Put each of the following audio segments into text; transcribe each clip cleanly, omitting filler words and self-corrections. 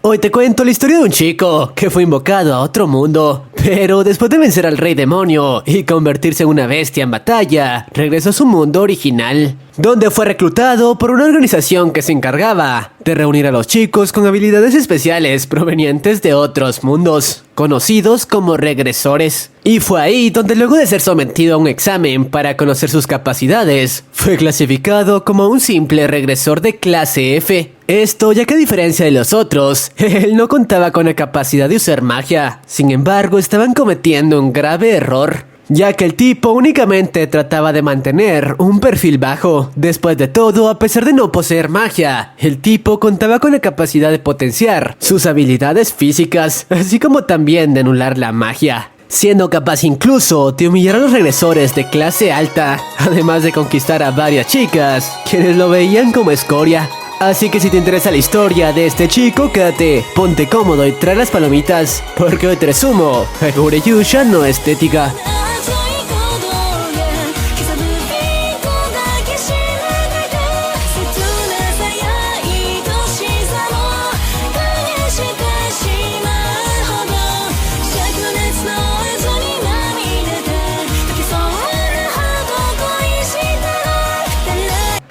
Hoy te cuento la historia de un chico que fue invocado a otro mundo, pero después de vencer al rey demonio y convertirse en una bestia en batalla, regresó a su mundo original, donde fue reclutado por una organización que se encargaba de reunir a los chicos con habilidades especiales provenientes de otros mundos, conocidos como regresores. Y fue ahí donde, luego de ser sometido a un examen para conocer sus capacidades, fue clasificado como un simple regresor de clase F. Esto ya que, a diferencia de los otros, él no contaba con la capacidad de usar magia. Sin embargo, estaban cometiendo un grave error, ya que el tipo únicamente trataba de mantener un perfil bajo. Después de todo, a pesar de no poseer magia, el tipo contaba con la capacidad de potenciar sus habilidades físicas, así como también de anular la magia, siendo capaz incluso de humillar a los regresores de clase alta, además de conquistar a varias chicas, quienes lo veían como escoria. Así que si te interesa la historia de este chico, quédate, ponte cómodo y trae las palomitas, porque hoy te resumo Hagure Yusha no estética.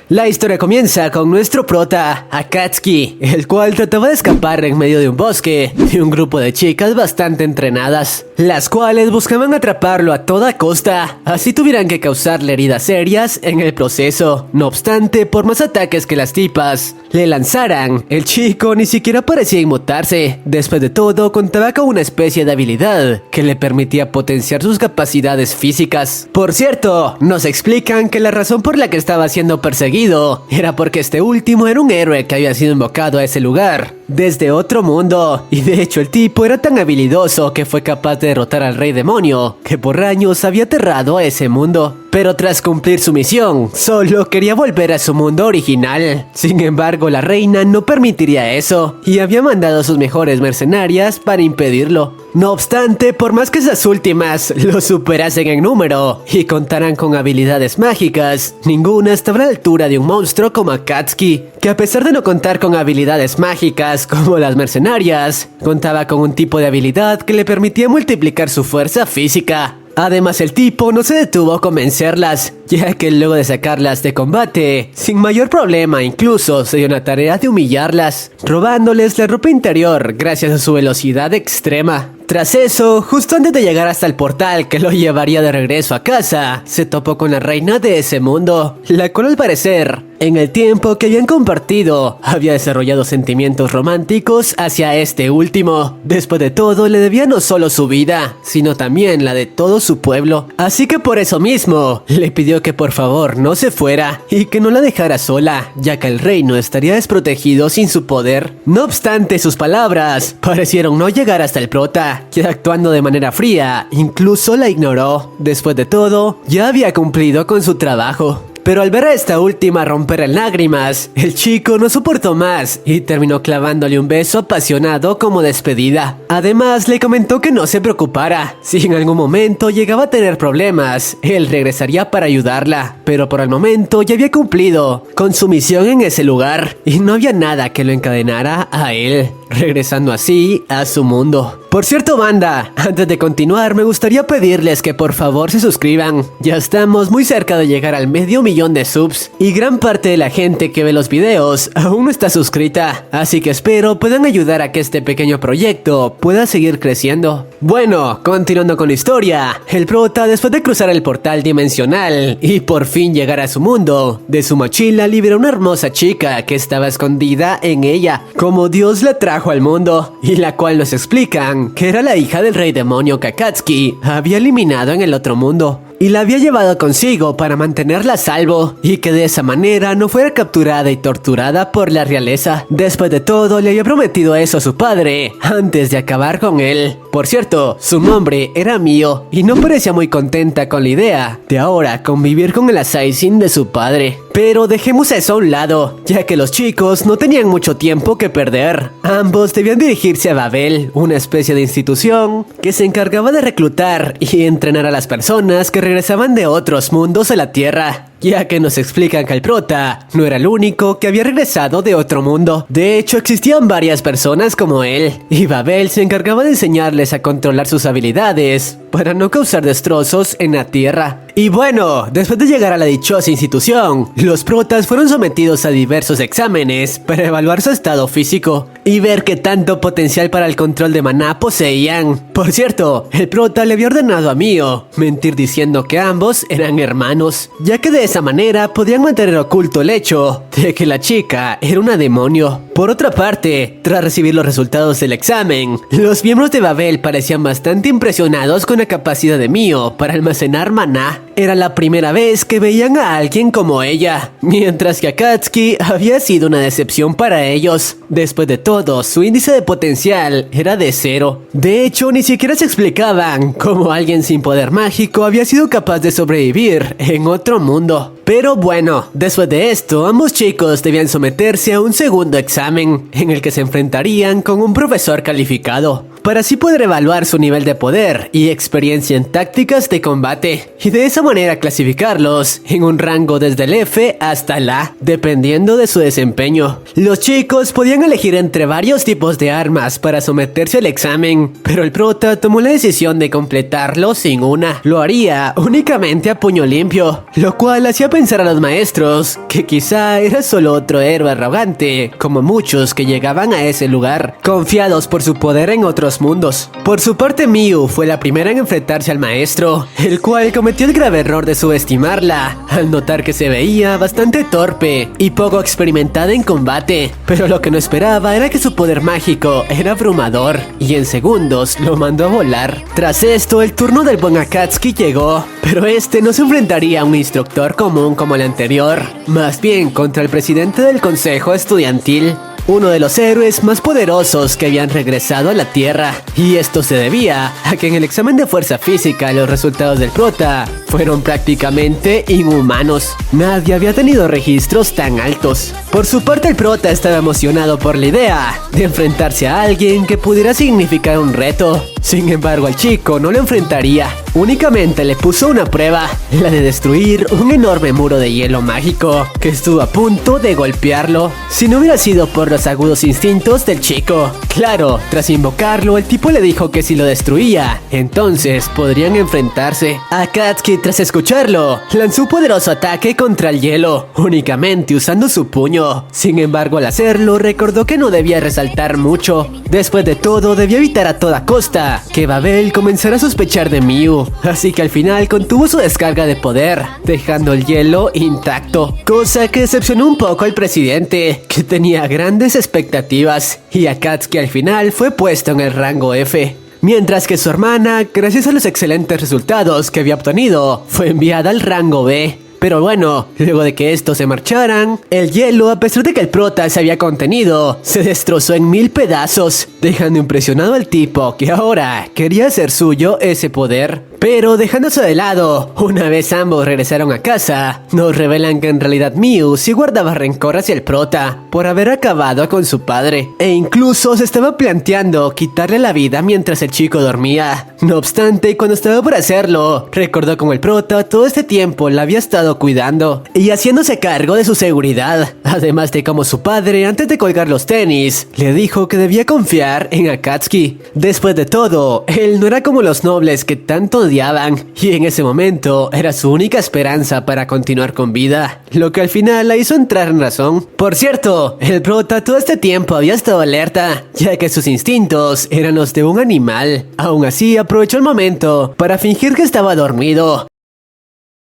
La historia comienza con nuestro prota, Akatsuki, el cual trataba de escapar en medio de un bosque de un grupo de chicas bastante entrenadas, las cuales buscaban atraparlo a toda costa, así tuvieran que causarle heridas serias en el proceso. No obstante, por más ataques que las tipas le lanzaran, el chico ni siquiera parecía inmutarse. Después de todo, contaba con una especie de habilidad que le permitía potenciar sus capacidades físicas. Por cierto, nos explican que la razón por la que estaba siendo perseguido era porque este último era un héroe que había sido invocado a ese lugar desde otro mundo, y de hecho el tipo era tan habilidoso que fue capaz de derrotar al rey demonio, que por años había aterrado a ese mundo. Pero tras cumplir su misión, solo quería volver a su mundo original. Sin embargo, la reina no permitiría eso, y había mandado a sus mejores mercenarias para impedirlo. No obstante, por más que esas últimas lo superasen en número y contaran con habilidades mágicas, ninguna estaba a la altura de un monstruo como Akatsuki, que a pesar de no contar con habilidades mágicas como las mercenarias, contaba con un tipo de habilidad que le permitía multiplicar su fuerza física. Además, el tipo no se detuvo a convencerlas, ya que luego de sacarlas de combate, sin mayor problema, incluso se dio una tarea de humillarlas, robándoles la ropa interior gracias a su velocidad extrema. Tras eso, justo antes de llegar hasta el portal que lo llevaría de regreso a casa, se topó con la reina de ese mundo, la cual, al parecer, en el tiempo que habían compartido, había desarrollado sentimientos románticos hacia este último. Después de todo, le debía no solo su vida, sino también la de todo su pueblo. Así que por eso mismo, le pidió que por favor no se fuera y que no la dejara sola, ya que el reino estaría desprotegido sin su poder. No obstante, sus palabras parecieron no llegar hasta el prota, que, actuando de manera fría, incluso la ignoró. Después de todo, ya había cumplido con su trabajo. Pero al ver a esta última romper en lágrimas, el chico no soportó más y terminó clavándole un beso apasionado como despedida. Además, le comentó que no se preocupara, si en algún momento llegaba a tener problemas, él regresaría para ayudarla. Pero por el momento ya había cumplido con su misión en ese lugar y no había nada que lo encadenara a él, regresando así a su mundo. Por cierto, banda, antes de continuar, me gustaría pedirles que por favor se suscriban. Ya estamos muy cerca de llegar al 500,000 de subs, y gran parte de la gente que ve los videos aún no está suscrita, así que espero puedan ayudar a que este pequeño proyecto pueda seguir creciendo. Bueno, continuando con la historia, el prota, después de cruzar el portal dimensional y por fin llegar a su mundo, de su mochila liberó una hermosa chica que estaba escondida en ella, como Dios la trajo al mundo, y la cual nos explican que era la hija del rey demonio que Akatsuki había eliminado en el otro mundo, y la había llevado consigo para mantenerla a salvo, y que de esa manera no fuera capturada y torturada por la realeza. Después de todo, le había prometido eso a su padre antes de acabar con él. Por cierto, su nombre era Mio, y no parecía muy contenta con la idea de ahora convivir con el assassin de su padre. Pero dejemos eso a un lado, ya que los chicos no tenían mucho tiempo que perder. Ambos debían dirigirse a Babel, una especie de institución que se encargaba de reclutar y entrenar a las personas que regresaban de otros mundos a la Tierra, ya que nos explican que el prota no era el único que había regresado de otro mundo. De hecho, existían varias personas como él, y Babel se encargaba de enseñarles a controlar sus habilidades para no causar destrozos en la Tierra. Y bueno, después de llegar a la dichosa institución, los protas fueron sometidos a diversos exámenes para evaluar su estado físico y ver qué tanto potencial para el control de maná poseían. Por cierto, el prota le había ordenado a Mio mentir diciendo que ambos eran hermanos, ya que de esa manera podían mantener oculto el hecho de que la chica era una demonio. Por otra parte, tras recibir los resultados del examen, los miembros de Babel parecían bastante impresionados con la capacidad de Mio para almacenar maná. Era la primera vez que veían a alguien como ella, mientras que Akatsuki había sido una decepción para ellos. Después de todo, su índice de potencial era de 0. De hecho, ni siquiera se explicaban cómo alguien sin poder mágico había sido capaz de sobrevivir en otro mundo. Pero bueno, después de esto, ambos chicos debían someterse a un segundo examen, en el que se enfrentarían con un profesor calificado, para así poder evaluar su nivel de poder y experiencia en tácticas de combate, y de esa manera clasificarlos en un rango desde el F hasta el A, dependiendo de su desempeño. Los chicos podían elegir entre varios tipos de armas para someterse al examen, pero el prota tomó la decisión de completarlo sin una. Lo haría únicamente a puño limpio, lo cual hacía pensar a los maestros que quizá era solo otro héroe arrogante, como muchos que llegaban a ese lugar, confiados por su poder en otros mundos. Por su parte, Miu fue la primera en enfrentarse al maestro, el cual cometió el grave error de subestimarla, al notar que se veía bastante torpe y poco experimentada en combate, pero lo que no esperaba era que su poder mágico era abrumador, y en segundos lo mandó a volar. Tras esto, el turno del buen Akatsuki llegó, pero este no se enfrentaría a un instructor común como el anterior, más bien contra el presidente del consejo estudiantil, uno de los héroes más poderosos que habían regresado a la Tierra, y esto se debía a que en el examen de fuerza física los resultados del prota fueron prácticamente inhumanos. Nadie había tenido registros tan altos. Por su parte, el prota estaba emocionado por la idea de enfrentarse a alguien que pudiera significar un reto. Sin embargo, al chico no lo enfrentaría, únicamente le puso una prueba, la de destruir un enorme muro de hielo mágico que estuvo a punto de golpearlo, si no hubiera sido por los agudos instintos del chico. Claro, tras invocarlo, el tipo le dijo que si lo destruía, entonces podrían enfrentarse. Akatsuki, tras escucharlo, lanzó un poderoso ataque contra el hielo, únicamente usando su puño. Sin embargo, al hacerlo, recordó que no debía resaltar mucho. Después de todo, debía evitar a toda costa que Babel comenzara a sospechar de Miu, así que al final contuvo su descarga de poder, dejando el hielo intacto, cosa que decepcionó un poco al presidente, que tenía grandes expectativas, y Akatsuki al final fue puesto en el rango F. Mientras que su hermana, gracias a los excelentes resultados que había obtenido, fue enviada al rango B. Pero bueno, luego de que estos se marcharan, el hielo, a pesar de que el prota se había contenido, se destrozó en 1000 pedazos, dejando impresionado al tipo que ahora quería hacer suyo ese poder. Pero dejándose de lado, una vez ambos regresaron a casa, nos revelan que en realidad Miu sí guardaba rencor hacia el prota por haber acabado con su padre, e incluso se estaba planteando quitarle la vida mientras el chico dormía. No obstante, cuando estaba por hacerlo, recordó cómo el prota todo este tiempo la había estado cuidando y haciéndose cargo de su seguridad, además de cómo su padre, antes de colgar los tenis, le dijo que debía confiar en Akatsuki. Después de todo, él no era como los nobles que tanto odiaban, y en ese momento era su única esperanza para continuar con vida, lo que al final la hizo entrar en razón. Por cierto, el prota todo este tiempo había estado alerta, ya que sus instintos eran los de un animal. Aún así, aprovechó el momento para fingir que estaba dormido.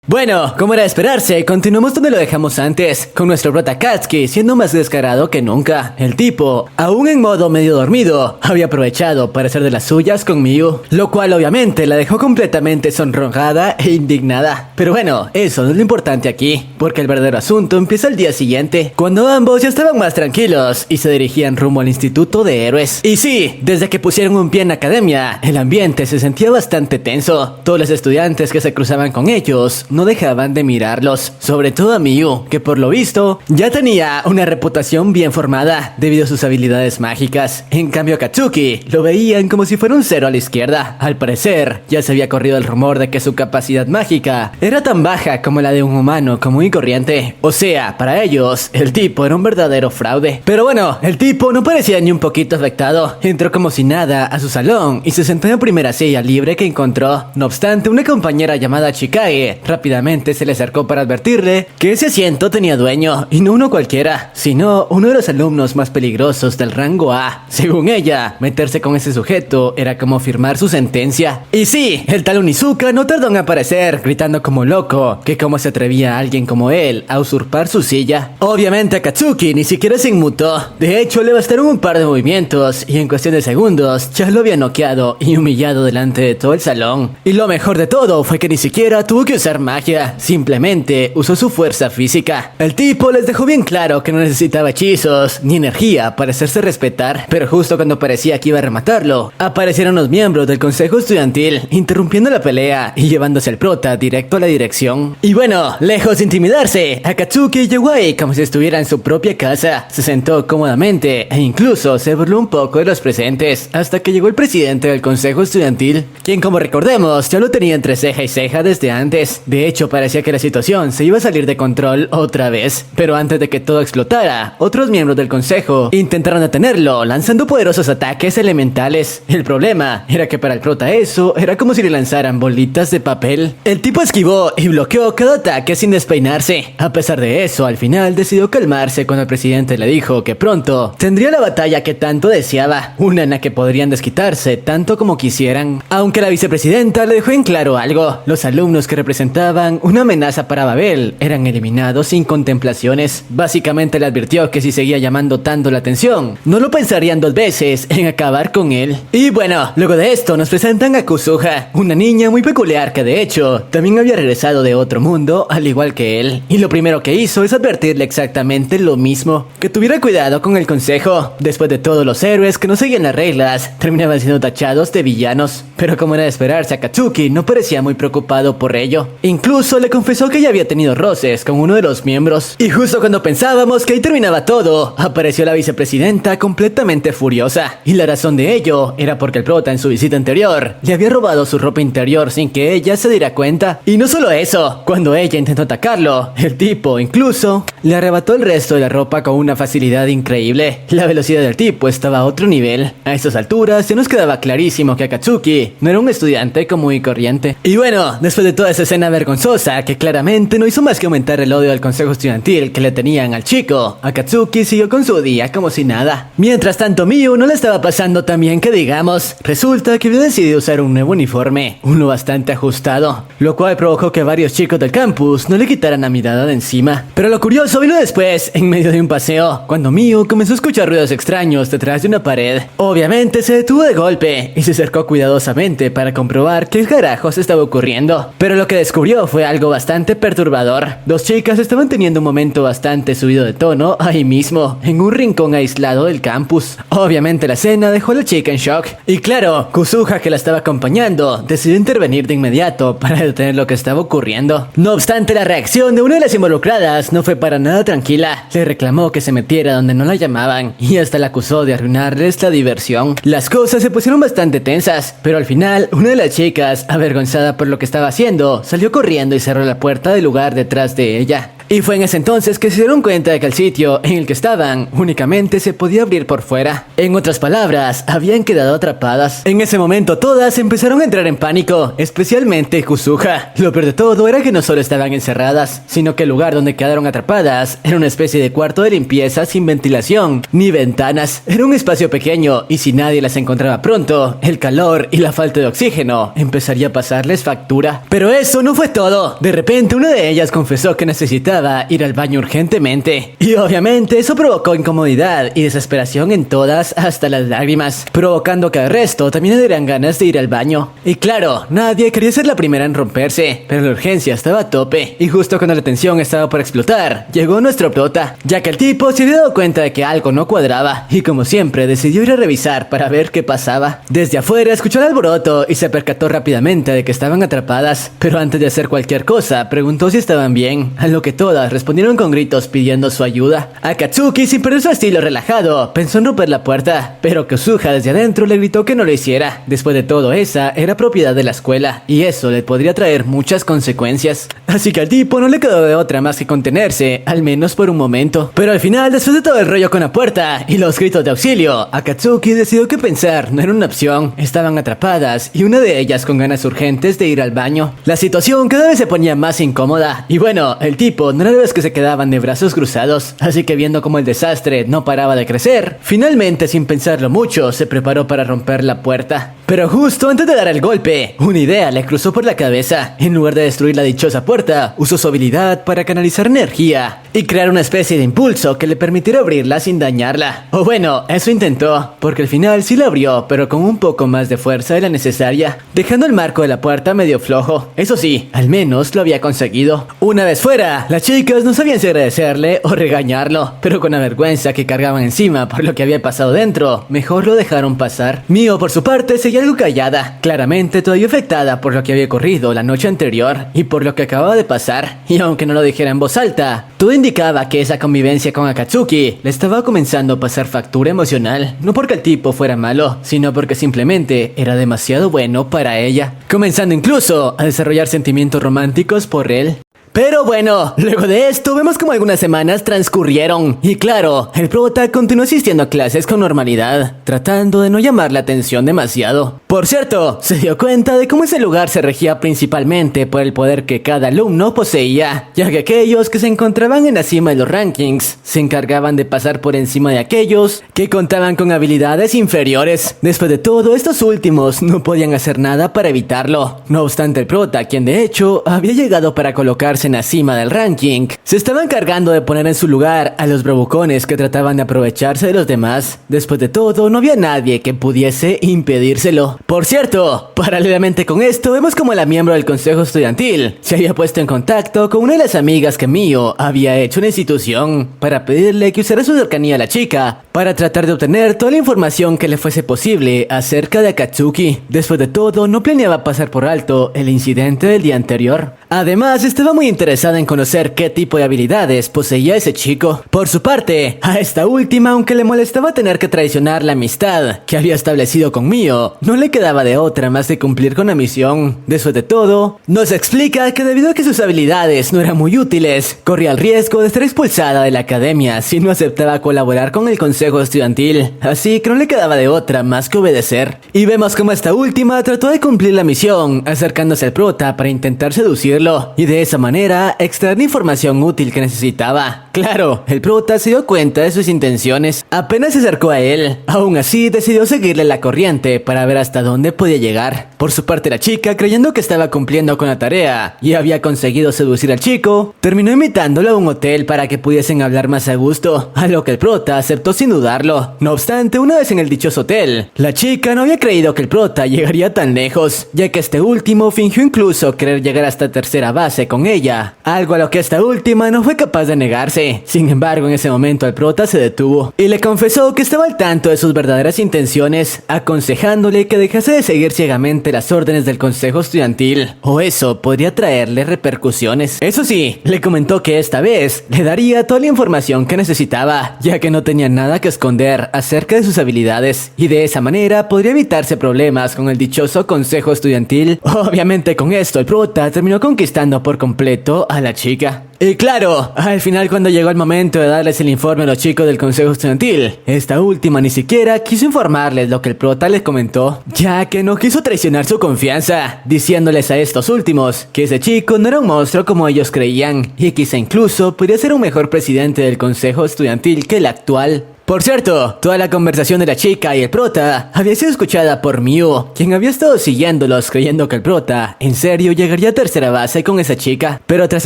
Bueno, como era de esperarse, continuamos donde lo dejamos antes, con nuestro prota Akatsuki siendo más descarado que nunca. El tipo, aún en modo medio dormido, había aprovechado para hacer de las suyas con Miu, lo cual obviamente la dejó completamente sonrojada e indignada. Pero bueno, eso no es lo importante aquí, porque el verdadero asunto empieza el día siguiente, cuando ambos ya estaban más tranquilos y se dirigían rumbo al Instituto de Héroes. Y sí, desde que pusieron un pie en la academia, el ambiente se sentía bastante tenso. Todos los estudiantes que se cruzaban con ellos no no dejaban de mirarlos, sobre todo a Miu, que por lo visto ya tenía una reputación bien formada debido a sus habilidades mágicas. En cambio a Katsuki lo veían como si fuera un cero a la izquierda. Al parecer, ya se había corrido el rumor de que su capacidad mágica era tan baja como la de un humano común y corriente. O sea, para ellos, el tipo era un verdadero fraude. Pero bueno, el tipo no parecía ni un poquito afectado. Entró como si nada a su salón y se sentó en la primera silla libre que encontró. No obstante, una compañera llamada Chikage rápidamente se le acercó para advertirle que ese asiento tenía dueño, y no uno cualquiera, sino uno de los alumnos más peligrosos del rango A. Según ella, meterse con ese sujeto era como firmar su sentencia. Y sí, el tal Onizuka no tardó en aparecer, gritando como loco que cómo se atrevía alguien como él a usurpar su silla. Obviamente a Katsuki ni siquiera se inmutó. De hecho, le bastaron un par de movimientos y en cuestión de segundos ya lo había noqueado y humillado delante de todo el salón. Y lo mejor de todo fue que ni siquiera tuvo que usar magia, simplemente usó su fuerza física. El tipo les dejó bien claro que no necesitaba hechizos ni energía para hacerse respetar, pero justo cuando parecía que iba a rematarlo, aparecieron los miembros del consejo estudiantil interrumpiendo la pelea y llevándose al prota directo a la dirección. Y bueno, lejos de intimidarse, Akatsuki llegó ahí como si estuviera en su propia casa, se sentó cómodamente e incluso se burló un poco de los presentes hasta que llegó el presidente del consejo estudiantil, quien, como recordemos, ya lo tenía entre ceja y ceja desde antes. De hecho, parecía que la situación se iba a salir de control otra vez, pero antes de que todo explotara, otros miembros del consejo intentaron detenerlo lanzando poderosos ataques elementales. El problema era que para el prota eso era como si le lanzaran bolitas de papel. El tipo esquivó y bloqueó cada ataque sin despeinarse. A pesar de eso, al final decidió calmarse cuando el presidente le dijo que pronto tendría la batalla que tanto deseaba, una en la que podrían desquitarse tanto como quisieran. Aunque la vicepresidenta le dejó en claro algo: los alumnos que representaban una amenaza para Babel eran eliminados sin contemplaciones. Básicamente le advirtió que si seguía llamando tanto la atención, no lo pensarían dos veces en acabar con él. Y bueno, luego de esto nos presentan a Kuzuha, una niña muy peculiar que de hecho también había regresado de otro mundo al igual que él, y lo primero que hizo es advertirle exactamente lo mismo: que tuviera cuidado con el consejo. Después de todo, los héroes que no seguían las reglas terminaban siendo tachados de villanos, pero como era de esperarse, Akatsuki no parecía muy preocupado por ello. Incluso le confesó que ya había tenido roces con uno de los miembros. Y justo cuando pensábamos que ahí terminaba todo, apareció la vicepresidenta completamente furiosa, y la razón de ello era porque el prota en su visita anterior le había robado su ropa interior sin que ella se diera cuenta. Y no solo eso, cuando ella intentó atacarlo, el tipo incluso le arrebató el resto de la ropa con una facilidad increíble. La velocidad del tipo estaba a otro nivel. A estas alturas se nos quedaba clarísimo que Akatsuki no era un estudiante común y corriente. Y bueno, después de toda esa escena vergonzosa que claramente no hizo más que aumentar el odio del consejo estudiantil que le tenían al chico, Akatsuki siguió con su día como si nada. Mientras tanto, Miu no le estaba pasando tan bien que digamos. Resulta que había decidido usar un nuevo uniforme, uno bastante ajustado, lo cual provocó que varios chicos del campus no le quitaran la mirada de encima. Pero lo curioso vino después, en medio de un paseo, cuando Miu comenzó a escuchar ruidos extraños detrás de una pared. Obviamente se detuvo de golpe y se acercó cuidadosamente para comprobar qué carajos estaba ocurriendo. Pero lo que descubrió fue algo bastante perturbador. Dos chicas estaban teniendo un momento bastante subido de tono ahí mismo, en un rincón aislado del campus. Obviamente la escena dejó a la chica en shock. Y claro, Kuzuha, que la estaba acompañando, decidió intervenir de inmediato para detener lo que estaba ocurriendo. No obstante, la reacción de una de las involucradas no fue para nada tranquila. Le reclamó que se metiera donde no la llamaban y hasta la acusó de arruinarles la diversión. Las cosas se pusieron bastante tensas, pero al final una de las chicas, avergonzada por lo que estaba haciendo, salió corriendo y cerró la puerta del lugar detrás de ella. Y fue en ese entonces que se dieron cuenta de que el sitio en el que estaban únicamente se podía abrir por fuera. En otras palabras, habían quedado atrapadas. En ese momento todas empezaron a entrar en pánico, especialmente Kuzuha. Lo peor de todo era que no solo estaban encerradas, sino que el lugar donde quedaron atrapadas era una especie de cuarto de limpieza sin ventilación ni ventanas. Era un espacio pequeño y si nadie las encontraba pronto, el calor y la falta de oxígeno empezaría a pasarles factura. Pero eso no fue todo. De repente una de ellas confesó que necesitaba necesitaba ir al baño urgentemente. Y obviamente eso provocó incomodidad y desesperación en todas, hasta las lágrimas, provocando que al resto también le dieran ganas de ir al baño. Y claro, nadie quería ser la primera en romperse, pero la urgencia estaba a tope, y justo cuando la tensión estaba por explotar, llegó nuestro prota, ya que el tipo se había dado cuenta de que algo no cuadraba, y como siempre decidió ir a revisar para ver qué pasaba. Desde afuera escuchó el alboroto y se percató rápidamente de que estaban atrapadas, pero antes de hacer cualquier cosa, preguntó si estaban bien, a lo que todas respondieron con gritos pidiendo su ayuda. Akatsuki, sin perder su estilo relajado, pensó en romper la puerta, pero Kozuha desde adentro le gritó que no lo hiciera. Después de todo, esa era propiedad de la escuela, y eso le podría traer muchas consecuencias. Así que al tipo no le quedó de otra más que contenerse, al menos por un momento. Pero al final, después de todo el rollo con la puerta y los gritos de auxilio, Akatsuki decidió que pensar no era una opción. Estaban atrapadas, y una de ellas con ganas urgentes de ir al baño. La situación cada vez se ponía más incómoda, y bueno, el tipo no era de los que se quedaban de brazos cruzados, así que viendo como el desastre no paraba de crecer, finalmente, sin pensarlo mucho, se preparó para romper la puerta. Pero justo antes de dar el golpe, una idea le cruzó por la cabeza. En lugar de destruir la dichosa puerta, usó su habilidad para canalizar energía y crear una especie de impulso que le permitiera abrirla sin dañarla. O bueno, eso intentó, porque al final sí la abrió, pero con un poco más de fuerza de la necesaria, dejando el marco de la puerta medio flojo. Eso sí, al menos lo había conseguido. Una vez fuera, las chicas no sabían si agradecerle o regañarlo, pero con la vergüenza que cargaban encima por lo que había pasado dentro, mejor lo dejaron pasar. Mio, por su parte, seguía algo callada, claramente todavía afectada por lo que había ocurrido la noche anterior y por lo que acababa de pasar, y aunque no lo dijera en voz alta, todo indicaba que esa convivencia con Akatsuki le estaba comenzando a pasar factura emocional, no porque el tipo fuera malo, sino porque simplemente era demasiado bueno para ella, comenzando incluso a desarrollar sentimientos románticos por él. Pero bueno, luego de esto vemos como algunas semanas transcurrieron y claro, el prota continuó asistiendo a clases con normalidad, tratando de no llamar la atención demasiado. Por cierto, se dio cuenta de cómo ese lugar se regía principalmente por el poder que cada alumno poseía, ya que aquellos que se encontraban en la cima de los rankings se encargaban de pasar por encima de aquellos que contaban con habilidades inferiores. Después de todo, estos últimos no podían hacer nada para evitarlo. No obstante, el prota, quien de hecho había llegado para colocarse en la cima del ranking, se estaba encargando de poner en su lugar a los bravucones que trataban de aprovecharse de los demás. Después de todo, no había nadie que pudiese impedírselo. Por cierto, paralelamente con esto, vemos como la miembro del consejo estudiantil se había puesto en contacto con una de las amigas que Mio había hecho en la institución para pedirle que usara su cercanía a la chica para tratar de obtener toda la información que le fuese posible acerca de Akatsuki. Después de todo, no planeaba pasar por alto el incidente del día anterior. Además, estaba muy interesada en conocer qué tipo de habilidades poseía ese chico. Por su parte, a esta última, aunque le molestaba tener que traicionar la amistad que había establecido con Mio, no le quedaba de otra más de cumplir con la misión. Después de todo, nos explica que debido a que sus habilidades no eran muy útiles, corría el riesgo de ser expulsada de la academia si no aceptaba colaborar con el consejo estudiantil, así que no le quedaba de otra más que obedecer. Y vemos como esta última trató de cumplir la misión, acercándose al prota para intentar seducirlo, y de esa manera extraer la información útil que necesitaba. Claro, el prota se dio cuenta de sus intenciones apenas se acercó a él. Aún así, decidió seguirle la corriente para ver hasta dónde podía llegar. Por su parte, la chica, creyendo que estaba cumpliendo con la tarea y había conseguido seducir al chico, terminó invitándolo a un hotel para que pudiesen hablar más a gusto, a lo que el prota aceptó sin dudarlo. No obstante, una vez en el dichoso hotel, la chica no había creído que el prota llegaría tan lejos, ya que este último fingió incluso querer llegar hasta tercera base con ella, algo a lo que esta última no fue capaz de negarse. Sin embargo, en ese momento el prota se detuvo y le confesó que estaba al tanto de sus verdaderas intenciones, aconsejándole que dejase de seguir ciegamente las órdenes del consejo estudiantil, o eso podría traerle repercusiones. Eso sí, le comentó que esta vez le daría toda la información que necesitaba, ya que no tenía nada que esconder acerca de sus habilidades, y de esa manera podría evitarse problemas con el dichoso consejo estudiantil. Obviamente con esto el prota terminó conquistando por completo a la chica. Y claro, al final cuando llegó el momento de darles el informe a los chicos del consejo estudiantil, esta última ni siquiera quiso informarles lo que el prota les comentó, ya que no quiso traicionar su confianza, diciéndoles a estos últimos que ese chico no era un monstruo como ellos creían, y quizá incluso podría ser un mejor presidente del consejo estudiantil que el actual. Por cierto, toda la conversación de la chica y el prota había sido escuchada por Miu, quien había estado siguiéndolos creyendo que el prota en serio llegaría a tercera base con esa chica. Pero tras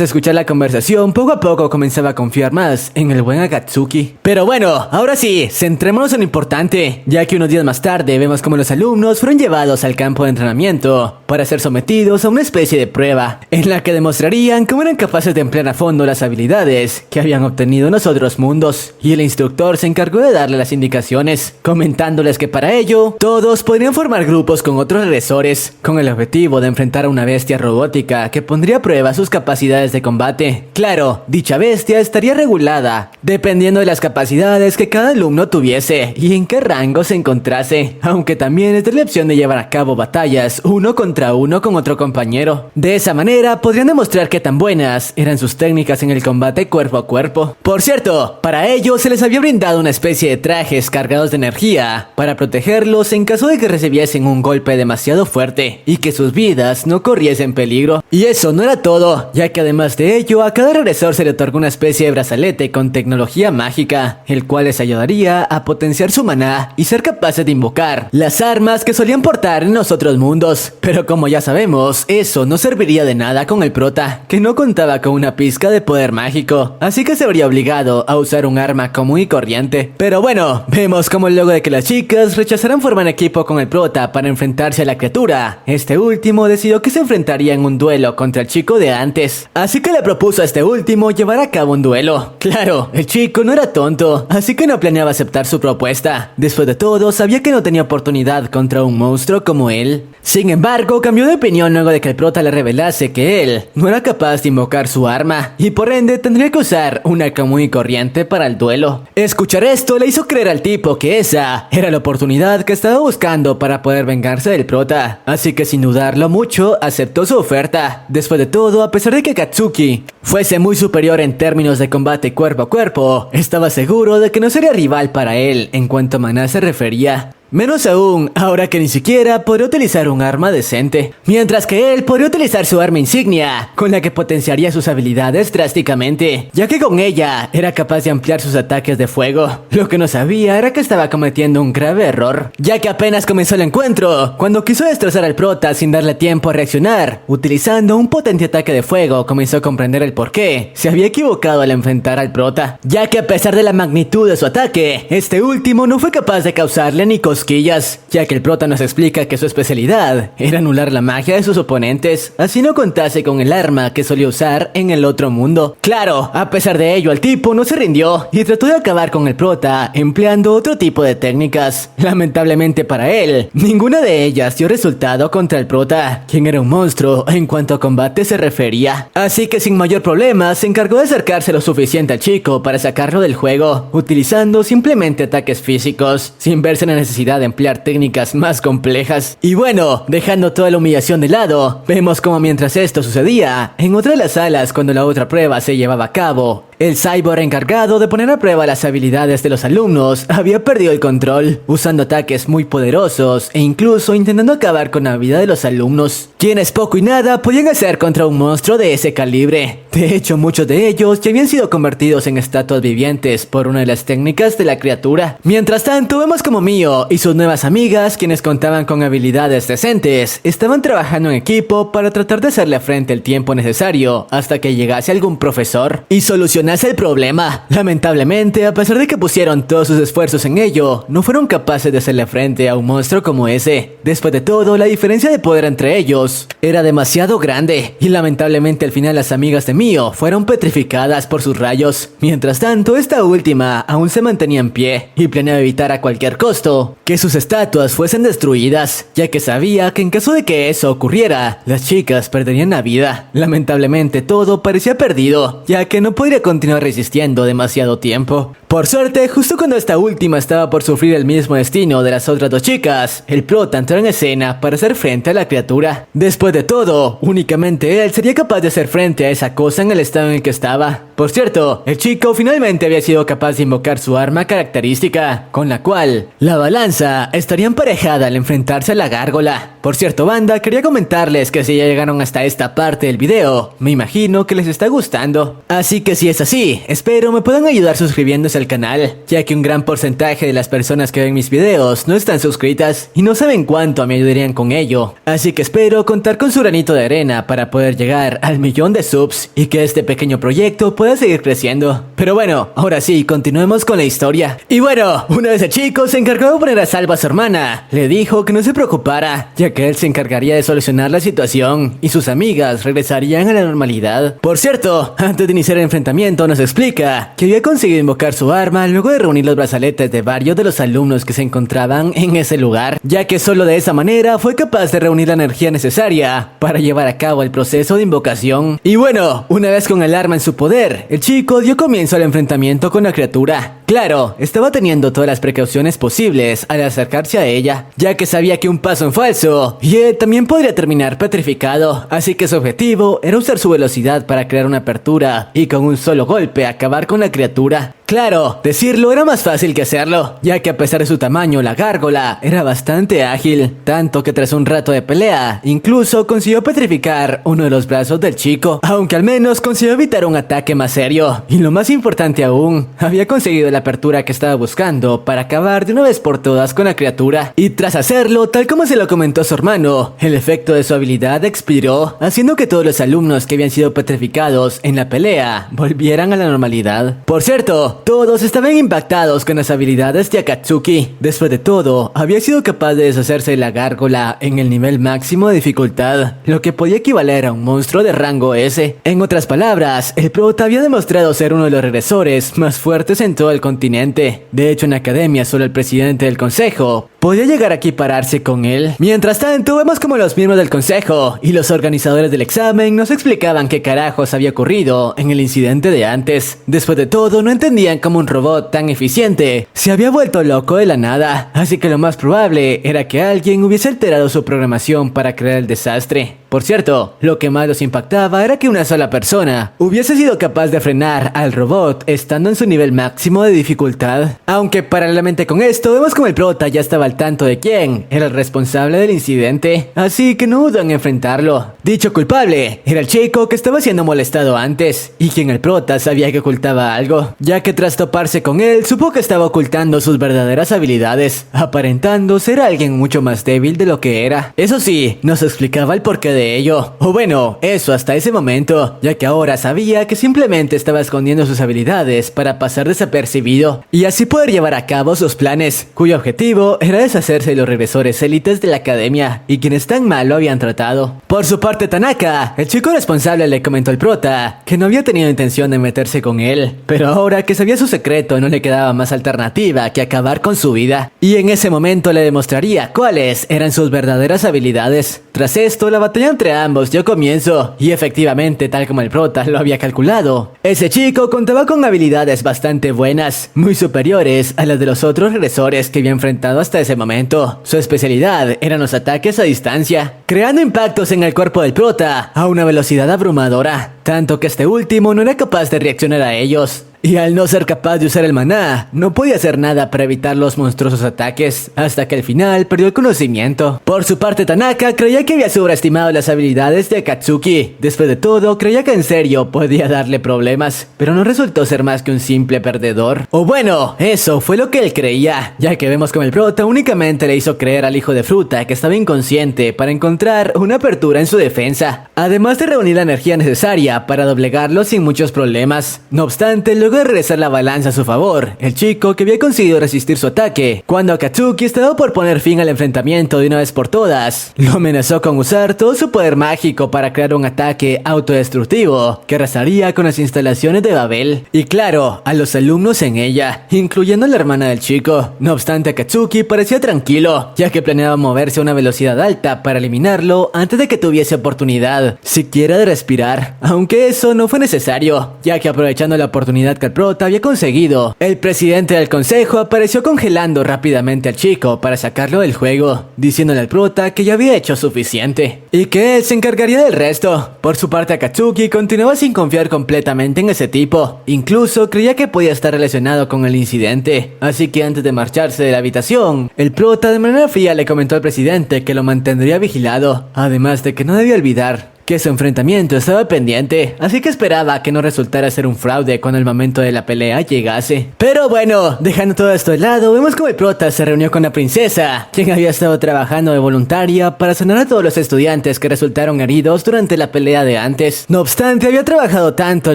escuchar la conversación, poco a poco comenzaba a confiar más en el buen Akatsuki. Pero bueno, ahora sí, centrémonos en lo importante, ya que unos días más tarde vemos como los alumnos fueron llevados al campo de entrenamiento para ser sometidos a una especie de prueba, en la que demostrarían cómo eran capaces de emplear a fondo las habilidades que habían obtenido en los otros mundos, y el instructor se encargó de darle las indicaciones, comentándoles que para ello, todos podrían formar grupos con otros agresores, con el objetivo de enfrentar a una bestia robótica que pondría a prueba sus capacidades de combate. Claro, dicha bestia estaría regulada, dependiendo de las capacidades que cada alumno tuviese y en qué rango se encontrase, aunque también les daría la opción de llevar a cabo batallas uno contra uno con otro compañero. De esa manera podrían demostrar qué tan buenas eran sus técnicas en el combate cuerpo a cuerpo. Por cierto, para ello se les había brindado una especie de trajes cargados de energía para protegerlos en caso de que recibiesen un golpe demasiado fuerte y que sus vidas no corriesen peligro. Y eso no era todo, ya que además de ello a cada regresor se le otorgó una especie de brazalete con tecnología mágica, el cual les ayudaría a potenciar su maná y ser capaces de invocar las armas que solían portar en los otros mundos. Pero como ya sabemos, eso no serviría de nada con el prota, que no contaba con una pizca de poder mágico, así que se vería obligado a usar un arma común y corriente. Pero bueno, vemos como luego de que las chicas rechazaran formar equipo con el prota para enfrentarse a la criatura, este último decidió que se enfrentaría en un duelo contra el chico de antes, así que le propuso a este último llevar a cabo un duelo. Claro, el chico no era tonto, así que no planeaba aceptar su propuesta. Después de todo, sabía que no tenía oportunidad contra un monstruo como él. Sin embargo, cambió de opinión luego de que el prota le revelase que él no era capaz de invocar su arma, y por ende tendría que usar una común y corriente para el duelo. Escuchar esto le hizo creer al tipo que esa era la oportunidad que estaba buscando para poder vengarse del prota, así que sin dudarlo mucho, aceptó su oferta. Después de todo, a pesar de que Akatsuki fuese muy superior en términos de combate cuerpo a cuerpo, estaba seguro de que no sería rival para él en cuanto a maná se refería. Menos aún, ahora que ni siquiera podría utilizar un arma decente. Mientras que él podría utilizar su arma insignia, con la que potenciaría sus habilidades drásticamente, ya que con ella era capaz de ampliar sus ataques de fuego. Lo que no sabía era que estaba cometiendo un grave error, ya que apenas comenzó el encuentro, cuando quiso destrozar al prota sin darle tiempo a reaccionar, utilizando un potente ataque de fuego, comenzó a comprender el porqué se había equivocado al enfrentar al prota, ya que a pesar de la magnitud de su ataque, este último no fue capaz de causarle ni cosquillas, ya que el prota nos explica que su especialidad era anular la magia de sus oponentes, así no contase con el arma que solía usar en el otro mundo. Claro, a pesar de ello, el tipo no se rindió y trató de acabar con el prota empleando otro tipo de técnicas. Lamentablemente para él, ninguna de ellas dio resultado contra el prota, quien era un monstruo en cuanto a combate se refería. Así que sin mayor problema se encargó de acercarse lo suficiente al chico para sacarlo del juego, utilizando simplemente ataques físicos, sin verse en la necesidad de emplear técnicas más complejas. Y bueno, dejando toda la humillación de lado, vemos como mientras esto sucedía, en otra de las salas cuando la otra prueba se llevaba a cabo, el cyborg encargado de poner a prueba las habilidades de los alumnos había perdido el control, usando ataques muy poderosos e incluso intentando acabar con la vida de los alumnos, quienes poco y nada podían hacer contra un monstruo de ese calibre. De hecho, muchos de ellos ya habían sido convertidos en estatuas vivientes por una de las técnicas de la criatura. Mientras tanto, vemos como Mio y sus nuevas amigas, quienes contaban con habilidades decentes, estaban trabajando en equipo para tratar de hacerle frente el tiempo necesario hasta que llegase algún profesor y solucionase el problema. Lamentablemente, a pesar de que pusieron todos sus esfuerzos en ello, no fueron capaces de hacerle frente a un monstruo como ese. Después de todo, la diferencia de poder entre ellos era demasiado grande y lamentablemente al final las amigas de Mio fueron petrificadas por sus rayos. Mientras tanto, esta última aún se mantenía en pie y planeaba evitar a cualquier costo que sus estatuas fuesen destruidas, ya que sabía que en caso de que eso ocurriera, las chicas perderían la vida. Lamentablemente todo parecía perdido, ya que no podría continuar resistiendo demasiado tiempo. Por suerte, justo cuando esta última estaba por sufrir el mismo destino de las otras dos chicas, el prota entró en escena para hacer frente a la criatura. Después de todo, únicamente él sería capaz de hacer frente a esa cosa en el estado en el que estaba. Por cierto, el chico finalmente había sido capaz de invocar su arma característica, con la cual la balanza estaría emparejada al enfrentarse a la gárgola. Por cierto, banda, quería comentarles que si ya llegaron hasta esta parte del video, me imagino que les está gustando. Así que si es así, espero me puedan ayudar suscribiéndose suscribirse al canal, ya que un gran porcentaje de las personas que ven mis videos no están suscritas y no saben cuánto me ayudarían con ello. Así que espero contar con su granito de arena para poder llegar al 1.000.000 de subs y que este pequeño proyecto pueda seguir creciendo. Pero bueno, ahora sí, continuemos con la historia. Y bueno, una vez el chico se encargó de poner a salvo a su hermana. Le dijo que no se preocupara, ya que él se encargaría de solucionar la situación y sus amigas regresarían a la normalidad. Por cierto, antes de iniciar el enfrentamiento nos explica que había conseguido invocar su arma luego de reunir los brazaletes de varios de los alumnos que se encontraban en ese lugar, ya que solo de esa manera fue capaz de reunir la energía necesaria para llevar a cabo el proceso de invocación. Y bueno, una vez con el arma en su poder, el chico dio comienzo al enfrentamiento con la criatura. Claro, estaba teniendo todas las precauciones posibles al acercarse a ella, ya que sabía que un paso en falso y él también podría terminar petrificado, así que su objetivo era usar su velocidad para crear una apertura y con un solo golpe acabar con la criatura. Claro, decirlo era más fácil que hacerlo, ya que a pesar de su tamaño, la gárgola era bastante ágil, tanto que tras un rato de pelea, incluso consiguió petrificar uno de los brazos del chico, aunque al menos consiguió evitar un ataque más serio, y lo más importante aún, había conseguido la apertura que estaba buscando para acabar de una vez por todas con la criatura, y tras hacerlo, tal como se lo comentó su hermano, el efecto de su habilidad expiró, haciendo que todos los alumnos que habían sido petrificados en la pelea volvieran a la normalidad. Por cierto, todos estaban impactados con las habilidades de Akatsuki. Después de todo, había sido capaz de deshacerse de la gárgola en el nivel máximo de dificultad, lo que podía equivaler a un monstruo de rango S. En otras palabras, el prota había demostrado ser uno de los regresores más fuertes en todo el continente. De hecho, en la academia solo el presidente del consejo podía llegar a equipararse con él. Mientras tanto, vemos como los miembros del consejo y los organizadores del examen nos explicaban qué carajos había ocurrido en el incidente de antes. Después de todo, no entendían cómo un robot tan eficiente se había vuelto loco de la nada, así que lo más probable era que alguien hubiese alterado su programación para crear el desastre. Por cierto, lo que más los impactaba era que una sola persona hubiese sido capaz de frenar al robot estando en su nivel máximo de dificultad. Aunque paralelamente con esto, vemos como el prota ya estaba al tanto de quién era el responsable del incidente, así que no dudó en enfrentarlo. Dicho culpable era el chico que estaba siendo molestado antes, y quien el prota sabía que ocultaba algo, ya que tras toparse con él, supo que estaba ocultando sus verdaderas habilidades, aparentando ser alguien mucho más débil de lo que era. Eso sí, nos explicaba el porqué de ello, o bueno, eso hasta ese momento, ya que ahora sabía que simplemente estaba escondiendo sus habilidades para pasar desapercibido y así poder llevar a cabo sus planes, cuyo objetivo era deshacerse de los regresores élites de la academia y quienes tan mal lo habían tratado. Por su parte, Tanaka, el chico responsable, le comentó al prota que no había tenido intención de meterse con él, pero ahora que sabía su secreto no le quedaba más alternativa que acabar con su vida, y en ese momento le demostraría cuáles eran sus verdaderas habilidades. Tras esto, la batalla entre ambos dio comienzo, y efectivamente, tal como el prota lo había calculado, ese chico contaba con habilidades bastante buenas, muy superiores a las de los otros regresores que había enfrentado hasta ese momento. Su especialidad eran los ataques a distancia, creando impactos en el cuerpo del prota a una velocidad abrumadora, tanto que este último no era capaz de reaccionar a ellos. Y al no ser capaz de usar el maná, no podía hacer nada para evitar los monstruosos ataques, hasta que al final perdió el conocimiento. Por su parte, Tanaka creía que había sobreestimado las habilidades de Akatsuki. Después de todo, creía que en serio podía darle problemas, pero no resultó ser más que un simple perdedor. O bueno, eso fue lo que él creía, ya que vemos como el prota únicamente le hizo creer al hijo de fruta que estaba inconsciente para encontrar una apertura en su defensa, además de reunir la energía necesaria para doblegarlo sin muchos problemas. No obstante, luego de regresar la balanza a su favor, el chico que había conseguido resistir su ataque, cuando Akatsuki estaba por poner fin al enfrentamiento de una vez por todas, lo amenazó con usar todo su poder mágico para crear un ataque autodestructivo que arrasaría con las instalaciones de Babel, y claro, a los alumnos en ella, incluyendo a la hermana del chico. No obstante, Akatsuki parecía tranquilo, ya que planeaba moverse a una velocidad alta para eliminarlo antes de que tuviese oportunidad siquiera de respirar, aunque eso no fue necesario, ya que aprovechando la oportunidad que el prota había conseguido, el presidente del consejo apareció congelando rápidamente al chico para sacarlo del juego, diciéndole al prota que ya había hecho suficiente y que él se encargaría del resto. Por su parte, Akatsuki continuaba sin confiar completamente en ese tipo, incluso creía que podía estar relacionado con el incidente, así que antes de marcharse de la habitación, el prota de manera fría le comentó al presidente que lo mantendría vigilado, además de que no debía olvidar que su enfrentamiento estaba pendiente, así que esperaba que no resultara ser un fraude cuando el momento de la pelea llegase. Pero bueno, dejando todo esto de lado, vemos como el prota se reunió con la princesa, quien había estado trabajando de voluntaria para sanar a todos los estudiantes que resultaron heridos durante la pelea de antes. No obstante, había trabajado tanto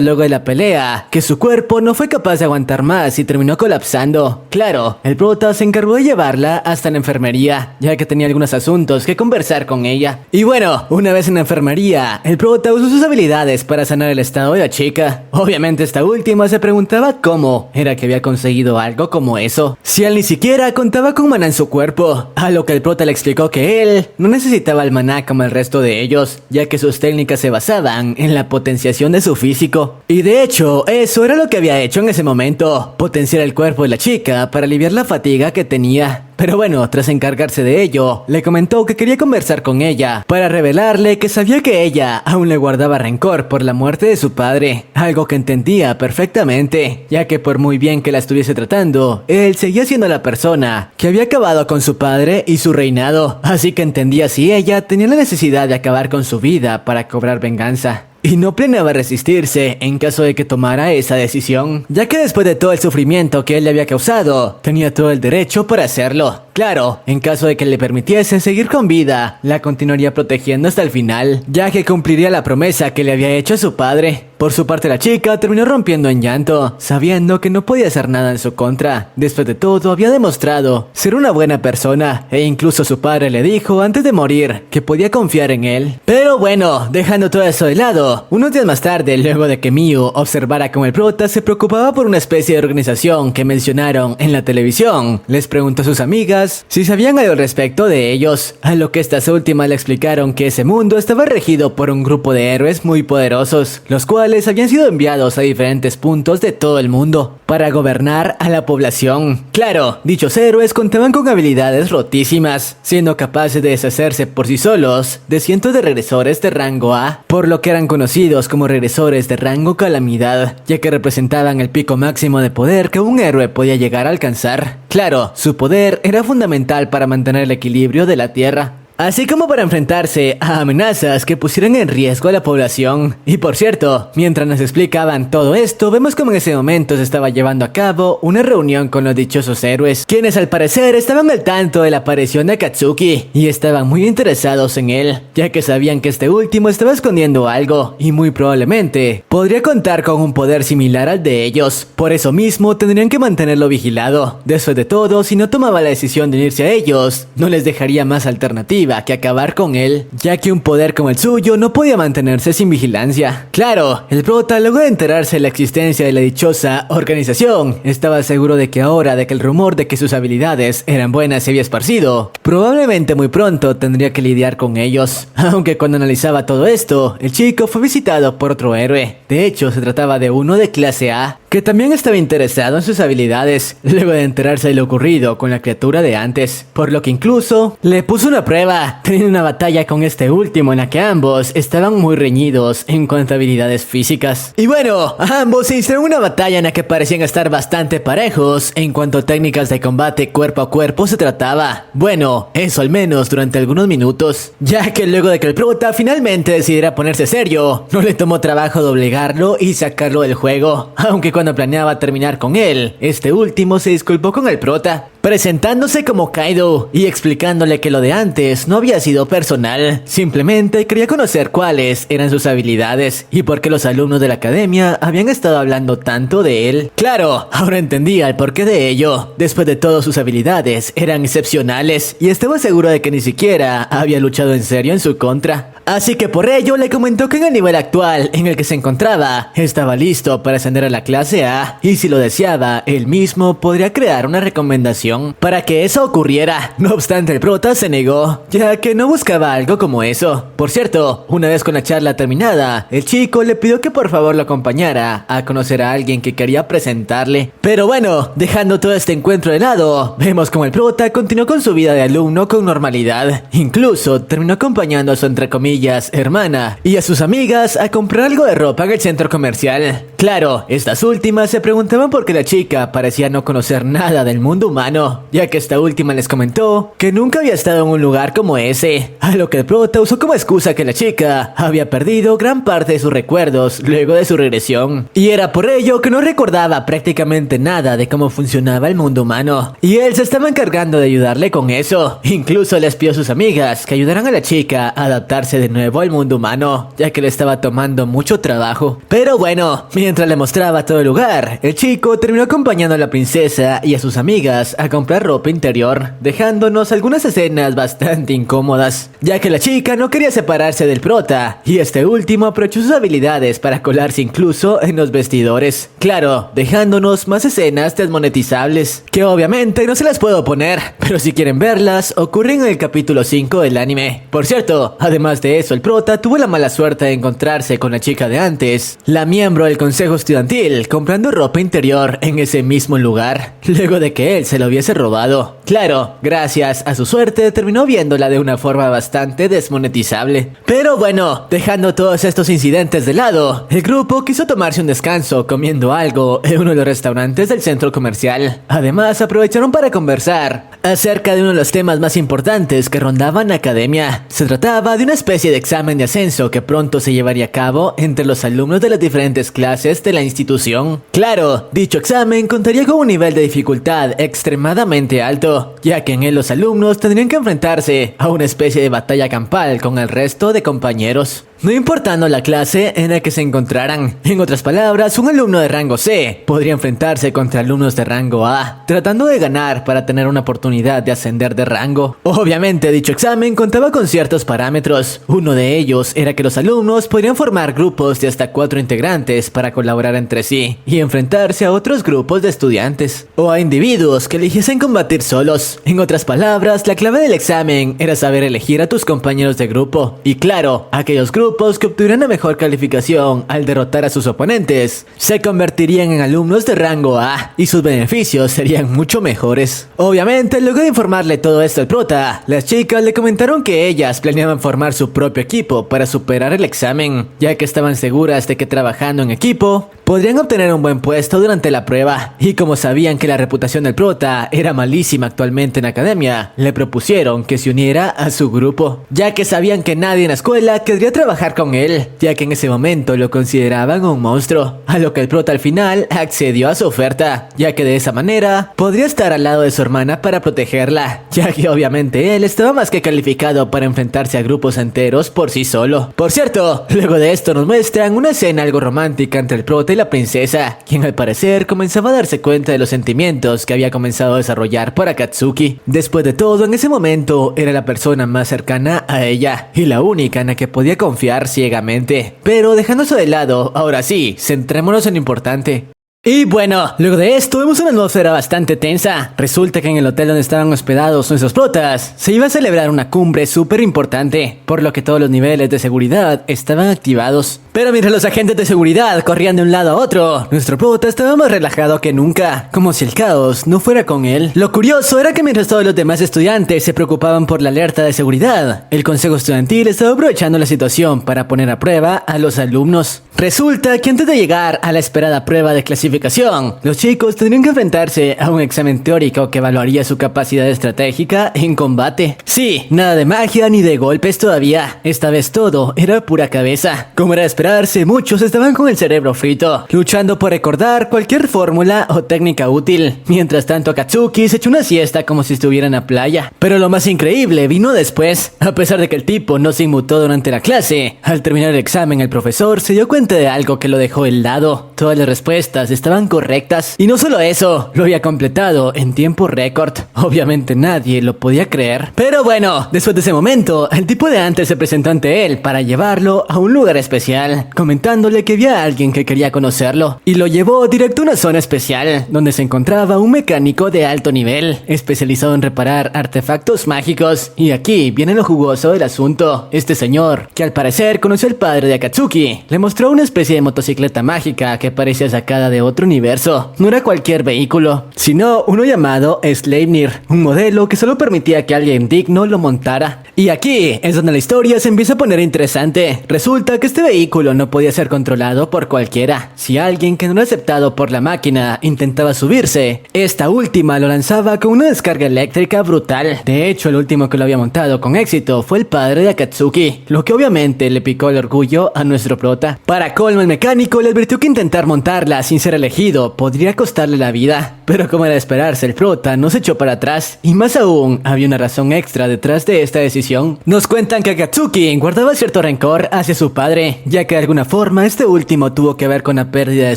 luego de la pelea que su cuerpo no fue capaz de aguantar más y terminó colapsando. Claro, el prota se encargó de llevarla hasta la enfermería, ya que tenía algunos asuntos que conversar con ella. Y bueno, una vez en la enfermería, el prota usó sus habilidades para sanar el estado de la chica. Obviamente esta última se preguntaba cómo era que había conseguido algo como eso, si él ni siquiera contaba con maná en su cuerpo, a lo que el prota le explicó que él no necesitaba el maná como el resto de ellos, ya que sus técnicas se basaban en la potenciación de su físico. Y de hecho, eso era lo que había hecho en ese momento, potenciar el cuerpo de la chica para aliviar la fatiga que tenía. Pero bueno, tras encargarse de ello, le comentó que quería conversar con ella para revelarle que sabía que ella aún le guardaba rencor por la muerte de su padre, algo que entendía perfectamente, ya que por muy bien que la estuviese tratando, él seguía siendo la persona que había acabado con su padre y su reinado, así que entendía si ella tenía la necesidad de acabar con su vida para cobrar venganza. Y no planeaba resistirse en caso de que tomara esa decisión, ya que después de todo el sufrimiento que él le había causado, tenía todo el derecho para hacerlo. Claro, en caso de que le permitiese seguir con vida, la continuaría protegiendo hasta el final, ya que cumpliría la promesa que le había hecho a su padre. Por su parte, la chica terminó rompiendo en llanto, sabiendo que no podía hacer nada en su contra. Después de todo, había demostrado ser una buena persona, e incluso su padre le dijo antes de morir que podía confiar en él. Pero bueno, dejando todo eso de lado, unos días más tarde, luego de que Miu observara cómo el prota se preocupaba por una especie de organización que mencionaron en la televisión, les preguntó a sus amigas si sabían algo al respecto de ellos, a lo que estas últimas le explicaron que ese mundo estaba regido por un grupo de héroes muy poderosos, los cuales habían sido enviados a diferentes puntos de todo el mundo para gobernar a la población. Claro, dichos héroes contaban con habilidades rotísimas, siendo capaces de deshacerse por sí solos de cientos de regresores de rango A, por lo que eran conocidos como regresores de rango calamidad, ya que representaban el pico máximo de poder que un héroe podía llegar a alcanzar. Claro, su poder era fundamental para mantener el equilibrio de la Tierra, así como para enfrentarse a amenazas que pusieran en riesgo a la población. Y por cierto, mientras nos explicaban todo esto, vemos como en ese momento se estaba llevando a cabo una reunión con los dichosos héroes, quienes al parecer estaban al tanto de la aparición de Akatsuki y estaban muy interesados en él, ya que sabían que este último estaba escondiendo algo y muy probablemente podría contar con un poder similar al de ellos. Por eso mismo tendrían que mantenerlo vigilado. Después de todo, si no tomaba la decisión de unirse a ellos, no les dejaría más alternativa que acabar con él, ya que un poder como el suyo no podía mantenerse sin vigilancia. Claro, el prota, luego de enterarse de la existencia de la dichosa organización, estaba seguro de que ahora de que el rumor de que sus habilidades eran buenas se había esparcido, probablemente muy pronto tendría que lidiar con ellos. Aunque cuando analizaba todo esto, el chico fue visitado por otro héroe. De hecho, se trataba de uno de clase A, que también estaba interesado en sus habilidades, luego de enterarse de lo ocurrido con la criatura de antes, por lo que incluso le puso una prueba, teniendo una batalla con este último en la que ambos estaban muy reñidos en cuanto a habilidades físicas. Y bueno, ambos se hicieron una batalla en la que parecían estar bastante parejos en cuanto a técnicas de combate cuerpo a cuerpo se trataba. Bueno, eso al menos durante algunos minutos, ya que luego de que el prota finalmente decidiera ponerse serio, no le tomó trabajo doblegarlo y sacarlo del juego, aunque cuando planeaba terminar con él, este último se disculpó con el prota, presentándose como Kaido y explicándole que lo de antes no había sido personal, simplemente quería conocer cuáles eran sus habilidades y por qué los alumnos de la academia habían estado hablando tanto de él. Claro, ahora entendía el porqué de ello. Después de todo, sus habilidades eran excepcionales y estaba seguro de que ni siquiera había luchado en serio en su contra. Así que por ello le comentó que en el nivel actual en el que se encontraba, estaba listo para ascender a la clase A, y si lo deseaba, él mismo podría crear una recomendación para que eso ocurriera. No obstante, el prota se negó, ya que no buscaba algo como eso. Por cierto, una vez con la charla terminada, el chico le pidió que por favor lo acompañara a conocer a alguien que quería presentarle. Pero bueno, dejando todo este encuentro de lado, vemos como el prota continuó con su vida de alumno con normalidad. Incluso terminó acompañando a su entre comillas comillas, hermana, y a sus amigas a comprar algo de ropa en el centro comercial. Claro, estas últimas se preguntaban por qué la chica parecía no conocer nada del mundo humano, ya que esta última les comentó que nunca había estado en un lugar como ese, a lo que el prota usó como excusa que la chica había perdido gran parte de sus recuerdos luego de su regresión, y era por ello que no recordaba prácticamente nada de cómo funcionaba el mundo humano, y él se estaba encargando de ayudarle con eso. Incluso les pidió a sus amigas que ayudaran a la chica a adaptarse de nuevo al mundo humano, ya que le estaba tomando mucho trabajo. Pero bueno, mientras le mostraba todo el lugar, el chico terminó acompañando a la princesa y a sus amigas a comprar ropa interior, dejándonos algunas escenas bastante incómodas, ya que la chica no quería separarse del prota, y este último aprovechó sus habilidades para colarse incluso en los vestidores. Claro, dejándonos más escenas desmonetizables, que obviamente no se las puedo poner, pero si quieren verlas, ocurren en el capítulo 5 del anime. Por cierto, además de eso, el prota tuvo la mala suerte de encontrarse con la chica de antes, la miembro del consejo estudiantil, comprando ropa interior en ese mismo lugar, luego de que él se lo hubiese robado. Claro, gracias a su suerte terminó viéndola de una forma bastante desmonetizable. Pero bueno, dejando todos estos incidentes de lado, el grupo quiso tomarse un descanso comiendo algo en uno de los restaurantes del centro comercial. Además, aprovecharon para conversar acerca de uno de los temas más importantes que rondaban la academia. Se trataba de una especie de examen de ascenso que pronto se llevaría a cabo entre los alumnos de las diferentes clases de la institución. Claro, dicho examen contaría con un nivel de dificultad extremadamente alto, ya que en él los alumnos tendrían que enfrentarse a una especie de batalla campal con el resto de compañeros, no importando la clase en la que se encontraran. En otras palabras, un alumno de rango C podría enfrentarse contra alumnos de rango A, tratando de ganar para tener una oportunidad de ascender de rango. Obviamente, dicho examen contaba con ciertos parámetros. Uno de ellos era que los alumnos podrían formar grupos de hasta 4 integrantes para colaborar entre sí y enfrentarse a otros grupos de estudiantes, o a individuos que eligiesen combatir solos. En otras palabras, la clave del examen era saber elegir a tus compañeros de grupo, y claro, aquellos grupos que obtuvieran la mejor calificación al derrotar a sus oponentes se convertirían en alumnos de rango A, y sus beneficios serían mucho mejores. Obviamente, luego de informarle todo esto al prota, las chicas le comentaron que ellas planeaban formar su propio equipo para superar el examen, ya que estaban seguras de que trabajando en equipo podrían obtener un buen puesto durante la prueba, y como sabían que la reputación del prota era malísima actualmente en la academia, le propusieron que se uniera a su grupo, ya que sabían que nadie en la escuela querría trabajar con él, ya que en ese momento lo consideraban un monstruo, a lo que el prota al final accedió a su oferta, ya que de esa manera podría estar al lado de su hermana para protegerla, ya que obviamente él estaba más que calificado para enfrentarse a grupos enteros por sí solo. Por cierto, luego de esto nos muestran una escena algo romántica entre el prota y la princesa, quien al parecer comenzaba a darse cuenta de los sentimientos que había comenzado a desarrollar por Akatsuki. Después de todo, en ese momento era la persona más cercana a ella y la única en la que podía confiar ciegamente. Pero dejando eso de lado, ahora sí, centrémonos en lo importante. Y bueno, luego de esto vemos una atmósfera bastante tensa. Resulta que en el hotel donde estaban hospedados nuestros protas se iba a celebrar una cumbre súper importante, por lo que todos los niveles de seguridad estaban activados. Pero mientras los agentes de seguridad corrían de un lado a otro, nuestro prota estaba más relajado que nunca, como si el caos no fuera con él. Lo curioso era que mientras todos los demás estudiantes se preocupaban por la alerta de seguridad, el consejo estudiantil estaba aprovechando la situación para poner a prueba a los alumnos. Resulta que antes de llegar a la esperada prueba de clasificación, los chicos tendrían que enfrentarse a un examen teórico que evaluaría su capacidad estratégica en combate. Sí, nada de magia ni de golpes todavía, esta vez todo era pura cabeza. Como era de esperarse, muchos estaban con el cerebro frito, luchando por recordar cualquier fórmula o técnica útil. Mientras tanto, Akatsuki se echó una siesta como si estuviera en la playa. Pero lo más increíble vino después. A pesar de que el tipo no se inmutó durante la clase, al terminar el examen el profesor se dio cuenta de algo que lo dejó helado. Todas las respuestas estaban correctas, y no solo eso, lo había completado en tiempo récord. Obviamente nadie lo podía creer. Pero bueno, después de ese momento, el tipo de antes se presentó ante él para llevarlo a un lugar especial, comentándole que había alguien que quería conocerlo, y lo llevó directo a una zona especial, donde se encontraba un mecánico de alto nivel, especializado en reparar artefactos mágicos. Y aquí viene lo jugoso del asunto. Este señor, que al parecer conoció al padre de Akatsuki, le mostró una especie de motocicleta mágica que parecía sacada de otro universo. No era cualquier vehículo, sino uno llamado Sleipnir, un modelo que solo permitía que alguien digno lo montara. Y aquí es donde la historia se empieza a poner interesante. Resulta que este vehículo no podía ser controlado por cualquiera. Si alguien que no era aceptado por la máquina intentaba subirse, esta última lo lanzaba con una descarga eléctrica brutal. De hecho, el último que lo había montado con éxito fue el padre de Akatsuki, lo que obviamente le picó el orgullo a nuestro prota. Para colmo, el mecánico le advirtió que intentar montarla sin ser elegido podría costarle la vida. Pero como era de esperarse, el prota no se echó para atrás, y más aún, había una razón extra detrás de esta decisión. Nos cuentan que Akatsuki guardaba cierto rencor hacia su padre, ya que de alguna forma este último tuvo que ver con la pérdida de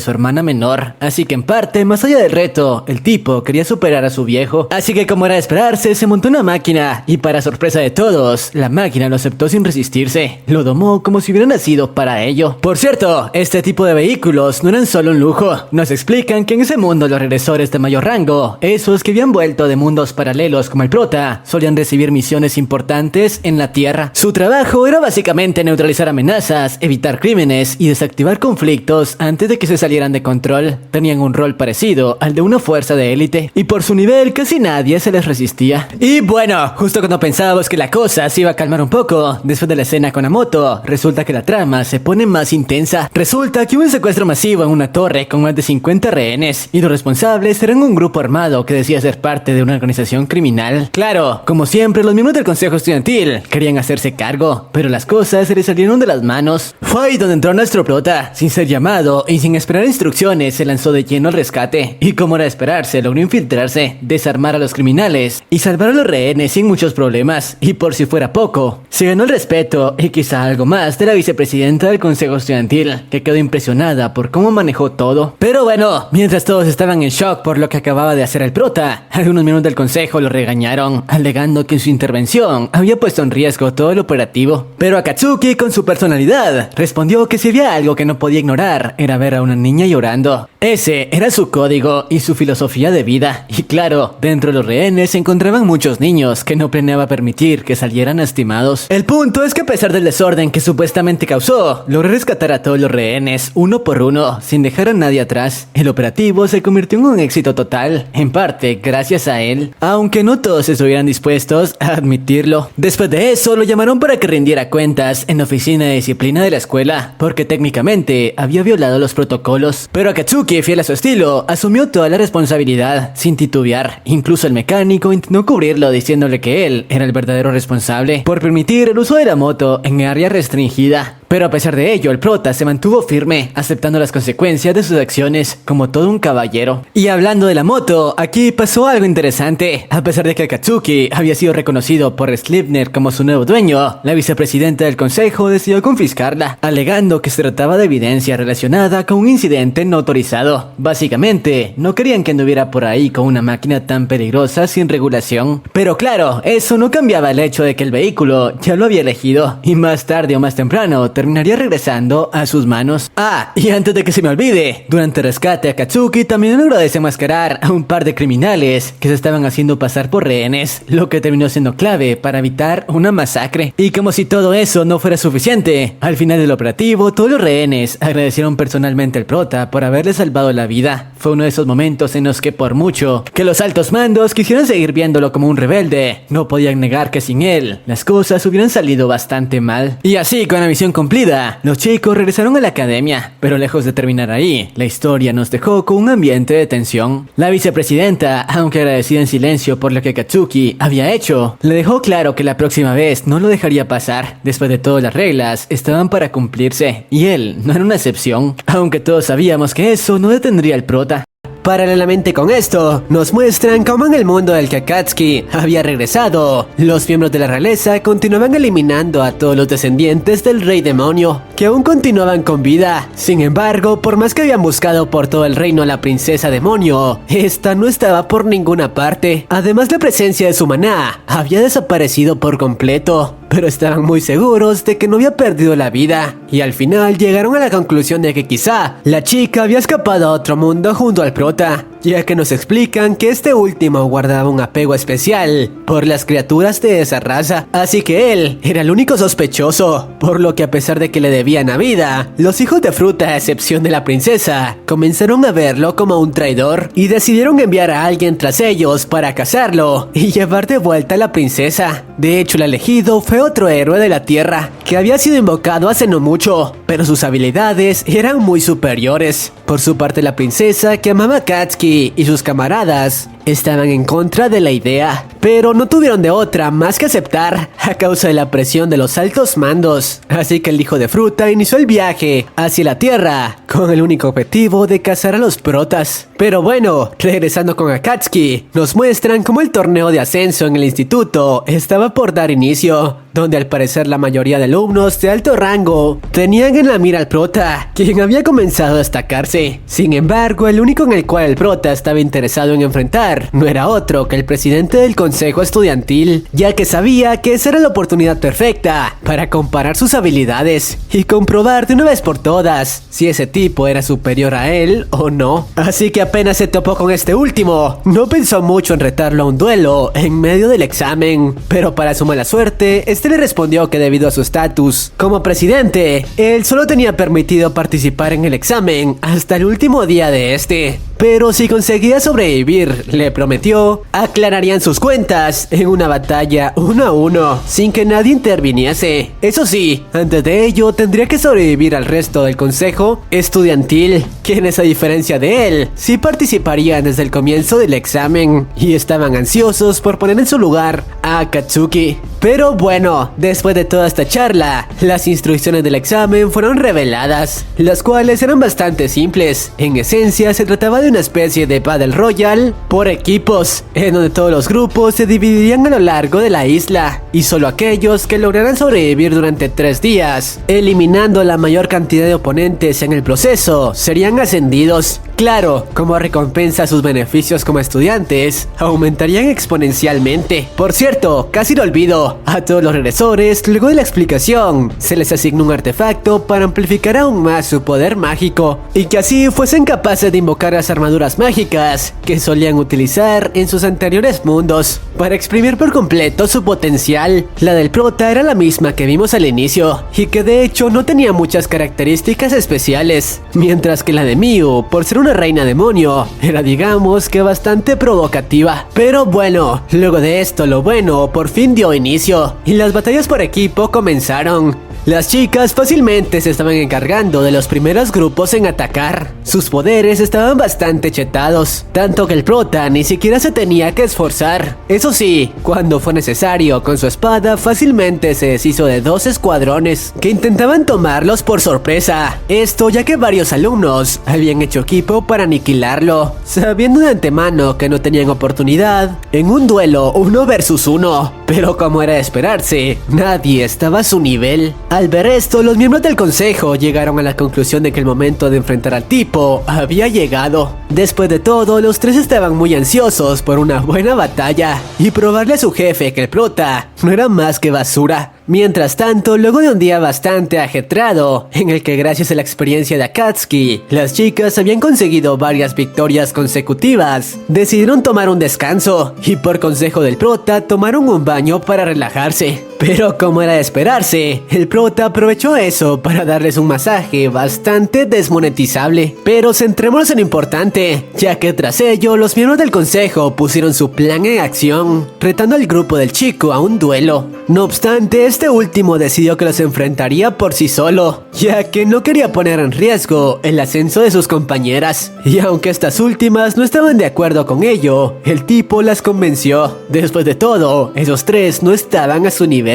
su hermana menor. Así que en parte, más allá del reto, el tipo quería superar a su viejo. Así que como era de esperarse, se montó una máquina, y para sorpresa de todos, la máquina lo aceptó sin resistirse. Lo domó como si hubiera nacido para ello. Por cierto, este tipo de vehículos no eran solo un lujo. Nos explican que en ese mundo los regresores de mayor rango, esos que habían vuelto de mundos paralelos como el prota, solían recibir misiones importantes en la Tierra. Su trabajo era básicamente neutralizar amenazas, evitar crímenes y desactivar conflictos antes de que se salieran de control. Tenían un rol parecido al de una fuerza de élite, y por su nivel casi nadie se les resistía. Y bueno, justo cuando pensábamos que la cosa se iba a calmar un poco, después de la escena con la moto, resulta que la trama se pone más intensa. Resulta que hubo un secuestro masivo en una torre con más de 50 rehenes, y los responsables eran un grupo armado que decía ser parte de una organización criminal. Claro, como siempre, los miembros del consejo estudiantil querían hacerse cargo, pero las cosas se les salieron de las manos. Fue ahí donde entró nuestro prota. Sin ser llamado y sin esperar instrucciones, se lanzó de lleno al rescate, y como era de esperarse, logró infiltrarse, desarmar a los criminales y salvar a los rehenes sin muchos problemas. Y por si fuera poco, se ganó el respeto y quizá algo más de la vicepresidenta del consejo estudiantil, que quedó impresionada por cómo manejó todo. Pero bueno, mientras todos estaban en shock por lo que acababa de hacer el prota, algunos miembros del consejo lo regañaron, alegando que en su intervención había puesto en riesgo todo el operativo. Pero Akatsuki, con su personalidad, respondió que si había algo que no podía ignorar, era ver a una niña llorando. Ese era su código y su filosofía de vida. Y claro, dentro de los rehenes se encontraban muchos niños que no planeaba permitir que salieran lastimados. El punto es que a pesar del desorden que supuestamente causó, logró rescatar a todos los rehenes uno por uno, sin dejar a nadie atrás. El operativo se convirtió en un éxito total, en parte gracias a él, aunque no todos estuvieran dispuestos a admitirlo. Después de eso, lo llamaron para que rindiera cuentas en la oficina de disciplina de la escuela, porque técnicamente había violado los protocolos. Pero Akatsuki, fiel a su estilo, asumió toda la responsabilidad sin titubear. Incluso el mecánico intentó cubrirlo diciéndole que él era el verdadero responsable por permitir el uso de la moto en área restringida. Pero a pesar de ello, el prota se mantuvo firme, aceptando las consecuencias de sus acciones como todo un caballero. Y hablando de la moto, aquí pasó algo interesante. A pesar de que Akatsuki había sido reconocido por Sleipnir como su nuevo dueño, la vicepresidenta del consejo decidió confiscarla, alegando que se trataba de evidencia relacionada con un incidente no autorizado. Básicamente, no querían que anduviera por ahí con una máquina tan peligrosa sin regulación. Pero claro, eso no cambiaba el hecho de que el vehículo ya lo había elegido, y más tarde o más temprano terminaría regresando a sus manos. Ah, y antes de que se me olvide, durante el rescate, Akatsuki también logró desenmascarar a un par de criminales que se estaban haciendo pasar por rehenes, lo que terminó siendo clave para evitar una masacre. Y como si todo eso no fuera suficiente, al final del operativo, todos los rehenes agradecieron personalmente al prota por haberle salvado la vida. Fue uno de esos momentos en los que, por mucho que los altos mandos quisieran seguir viéndolo como un rebelde, no podían negar que sin él, las cosas hubieran salido bastante mal. Y así, con la misión cumplida, los chicos regresaron a la academia, pero lejos de terminar ahí, la historia nos dejó con un ambiente de tensión. La vicepresidenta, aunque agradecida en silencio por lo que Akatsuki había hecho, le dejó claro que la próxima vez no lo dejaría pasar. Después de todo, las reglas estaban para cumplirse, y él no era una excepción, aunque todos sabíamos que eso no detendría al prota. Paralelamente con esto, nos muestran cómo en el mundo del que Akatsuki había regresado, los miembros de la realeza continuaban eliminando a todos los descendientes del rey demonio, que aún continuaban con vida. Sin embargo, por más que habían buscado por todo el reino a la princesa demonio, esta no estaba por ninguna parte. Además, la presencia de su maná había desaparecido por completo, pero estaban muy seguros de que no había perdido la vida, y al final llegaron a la conclusión de que quizá la chica había escapado a otro mundo junto al prota. ya que nos explican que este último guardaba un apego especial por las criaturas de esa raza, así que él era el único sospechoso, por lo que a pesar de que le debían la vida, los hijos de Fruta, a excepción de la princesa, comenzaron a verlo como un traidor y decidieron enviar a alguien tras ellos para cazarlo y llevar de vuelta a la princesa. De hecho, el elegido fue otro héroe de la tierra que había sido invocado hace no mucho, pero sus habilidades eran muy superiores. Por su parte, la princesa, que amaba a Katsuki y sus camaradas, estaban en contra de la idea, pero no tuvieron de otra más que aceptar a causa de la presión de los altos mandos. Así que el hijo de Fruta inició el viaje hacia la tierra con el único objetivo de cazar a los protas. Pero bueno, regresando con Akatsuki, nos muestran cómo el torneo de ascenso en el instituto estaba por dar inicio, donde al parecer la mayoría de alumnos de alto rango tenían en la mira al prota, quien había comenzado a destacarse. Sin embargo, el único en el cual el prota estaba interesado en enfrentar no era otro que el presidente del consejo estudiantil, ya que sabía que esa era la oportunidad perfecta para comparar sus habilidades y comprobar de una vez por todas si ese tipo era superior a él o no. Así que apenas se topó con este último, no pensó mucho en retarlo a un duelo en medio del examen, pero para su mala suerte, este le respondió que debido a su estatus como presidente, él solo tenía permitido participar en el examen hasta el último día de este. Pero si conseguía sobrevivir, le prometió, aclararían sus cuentas en una batalla 1 a 1, sin que nadie interviniese. Eso sí, antes de ello tendría que sobrevivir al resto del consejo estudiantil, quienes a diferencia de él, sí participarían desde el comienzo del examen y estaban ansiosos por poner en su lugar a Akatsuki. Pero bueno, después de toda esta charla, las instrucciones del examen fueron reveladas, las cuales eran bastante simples. En esencia, se trataba de una especie de Battle Royale por equipos, en donde todos los grupos se dividirían a lo largo de la isla, y solo aquellos que lograran sobrevivir durante 3 días, eliminando la mayor cantidad de oponentes en el proceso, serían ascendidos. Claro, como recompensa a sus beneficios como estudiantes, aumentarían exponencialmente. Por cierto, casi lo olvido, a todos los regresores, luego de la explicación, se les asignó un artefacto para amplificar aún más su poder mágico, y que así fuesen capaces de invocar las armaduras mágicas que solían utilizar en sus anteriores mundos, para exprimir por completo su potencial. La del prota era la misma que vimos al inicio, y que de hecho no tenía muchas características especiales, mientras que la de Miu, por ser una reina demonio, era digamos que bastante provocativa. Pero bueno, luego de esto lo bueno por fin dio inicio, y las batallas por equipo comenzaron. Las chicas fácilmente se estaban encargando de los primeros grupos en atacar. Sus poderes estaban bastante chetados, tanto que el prota ni siquiera se tenía que esforzar. Eso sí, cuando fue necesario, con su espada fácilmente se deshizo de 2 escuadrones que intentaban tomarlos por sorpresa. Esto ya que varios alumnos habían hecho equipo para aniquilarlo, sabiendo de antemano que no tenían oportunidad en un duelo 1 versus 1. Pero como era de esperarse, nadie estaba a su nivel. Al ver esto, los miembros del consejo llegaron a la conclusión de que el momento de enfrentar al tipo había llegado. Después de todo, los 3 estaban muy ansiosos por una buena batalla y probarle a su jefe que el prota no era más que basura. Mientras tanto, luego de un día bastante ajetreado, en el que gracias a la experiencia de Akatsuki, las chicas habían conseguido varias victorias consecutivas, decidieron tomar un descanso y por consejo del prota tomaron un baño para relajarse. Pero como era de esperarse, el prota aprovechó eso para darles un masaje bastante desmonetizable. Pero centrémonos en lo importante, ya que tras ello los miembros del consejo pusieron su plan en acción, retando al grupo del chico a un duelo. No obstante, este último decidió que los enfrentaría por sí solo, ya que no quería poner en riesgo el ascenso de sus compañeras. Y aunque estas últimas no estaban de acuerdo con ello, el tipo las convenció. Después de todo, esos 3 no estaban a su nivel.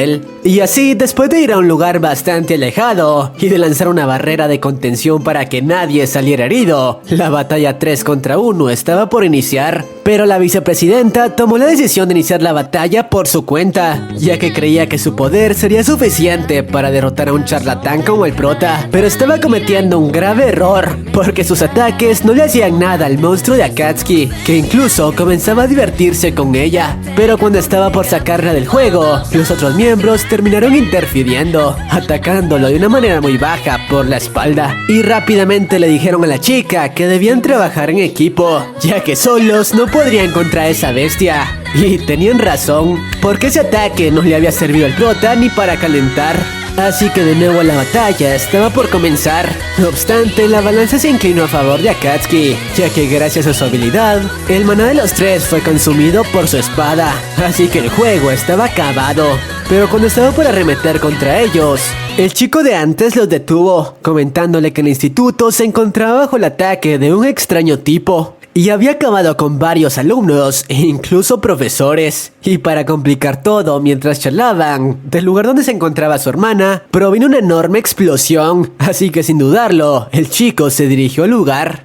Y así, después de ir a un lugar bastante alejado y de lanzar una barrera de contención para que nadie saliera herido, la batalla 3 contra 1 estaba por iniciar. Pero la vicepresidenta tomó la decisión de iniciar la batalla por su cuenta, ya que creía que su poder poder sería suficiente para derrotar a un charlatán como el prota, pero estaba cometiendo un grave error, porque sus ataques no le hacían nada al monstruo de Akatsuki, que incluso comenzaba a divertirse con ella. Pero cuando estaba por sacarla del juego, los otros miembros terminaron interfiriendo, atacándolo de una manera muy baja por la espalda, y rápidamente le dijeron a la chica que debían trabajar en equipo, ya que solos no podrían contra esa bestia. Y tenían razón, porque ese ataque no le había servido al prota ni para calentar. Así que de nuevo la batalla estaba por comenzar. No obstante, la balanza se inclinó a favor de Akatsuki, ya que gracias a su habilidad, el maná de los tres fue consumido por su espada. Así que el juego estaba acabado. Pero cuando estaba por arremeter contra ellos, el chico de antes los detuvo, comentándole que el instituto se encontraba bajo el ataque de un extraño tipo y había acabado con varios alumnos e incluso profesores. Y para complicar todo, mientras charlaban, del lugar donde se encontraba su hermana, provino una enorme explosión. Así que sin dudarlo, el chico se dirigió al lugar.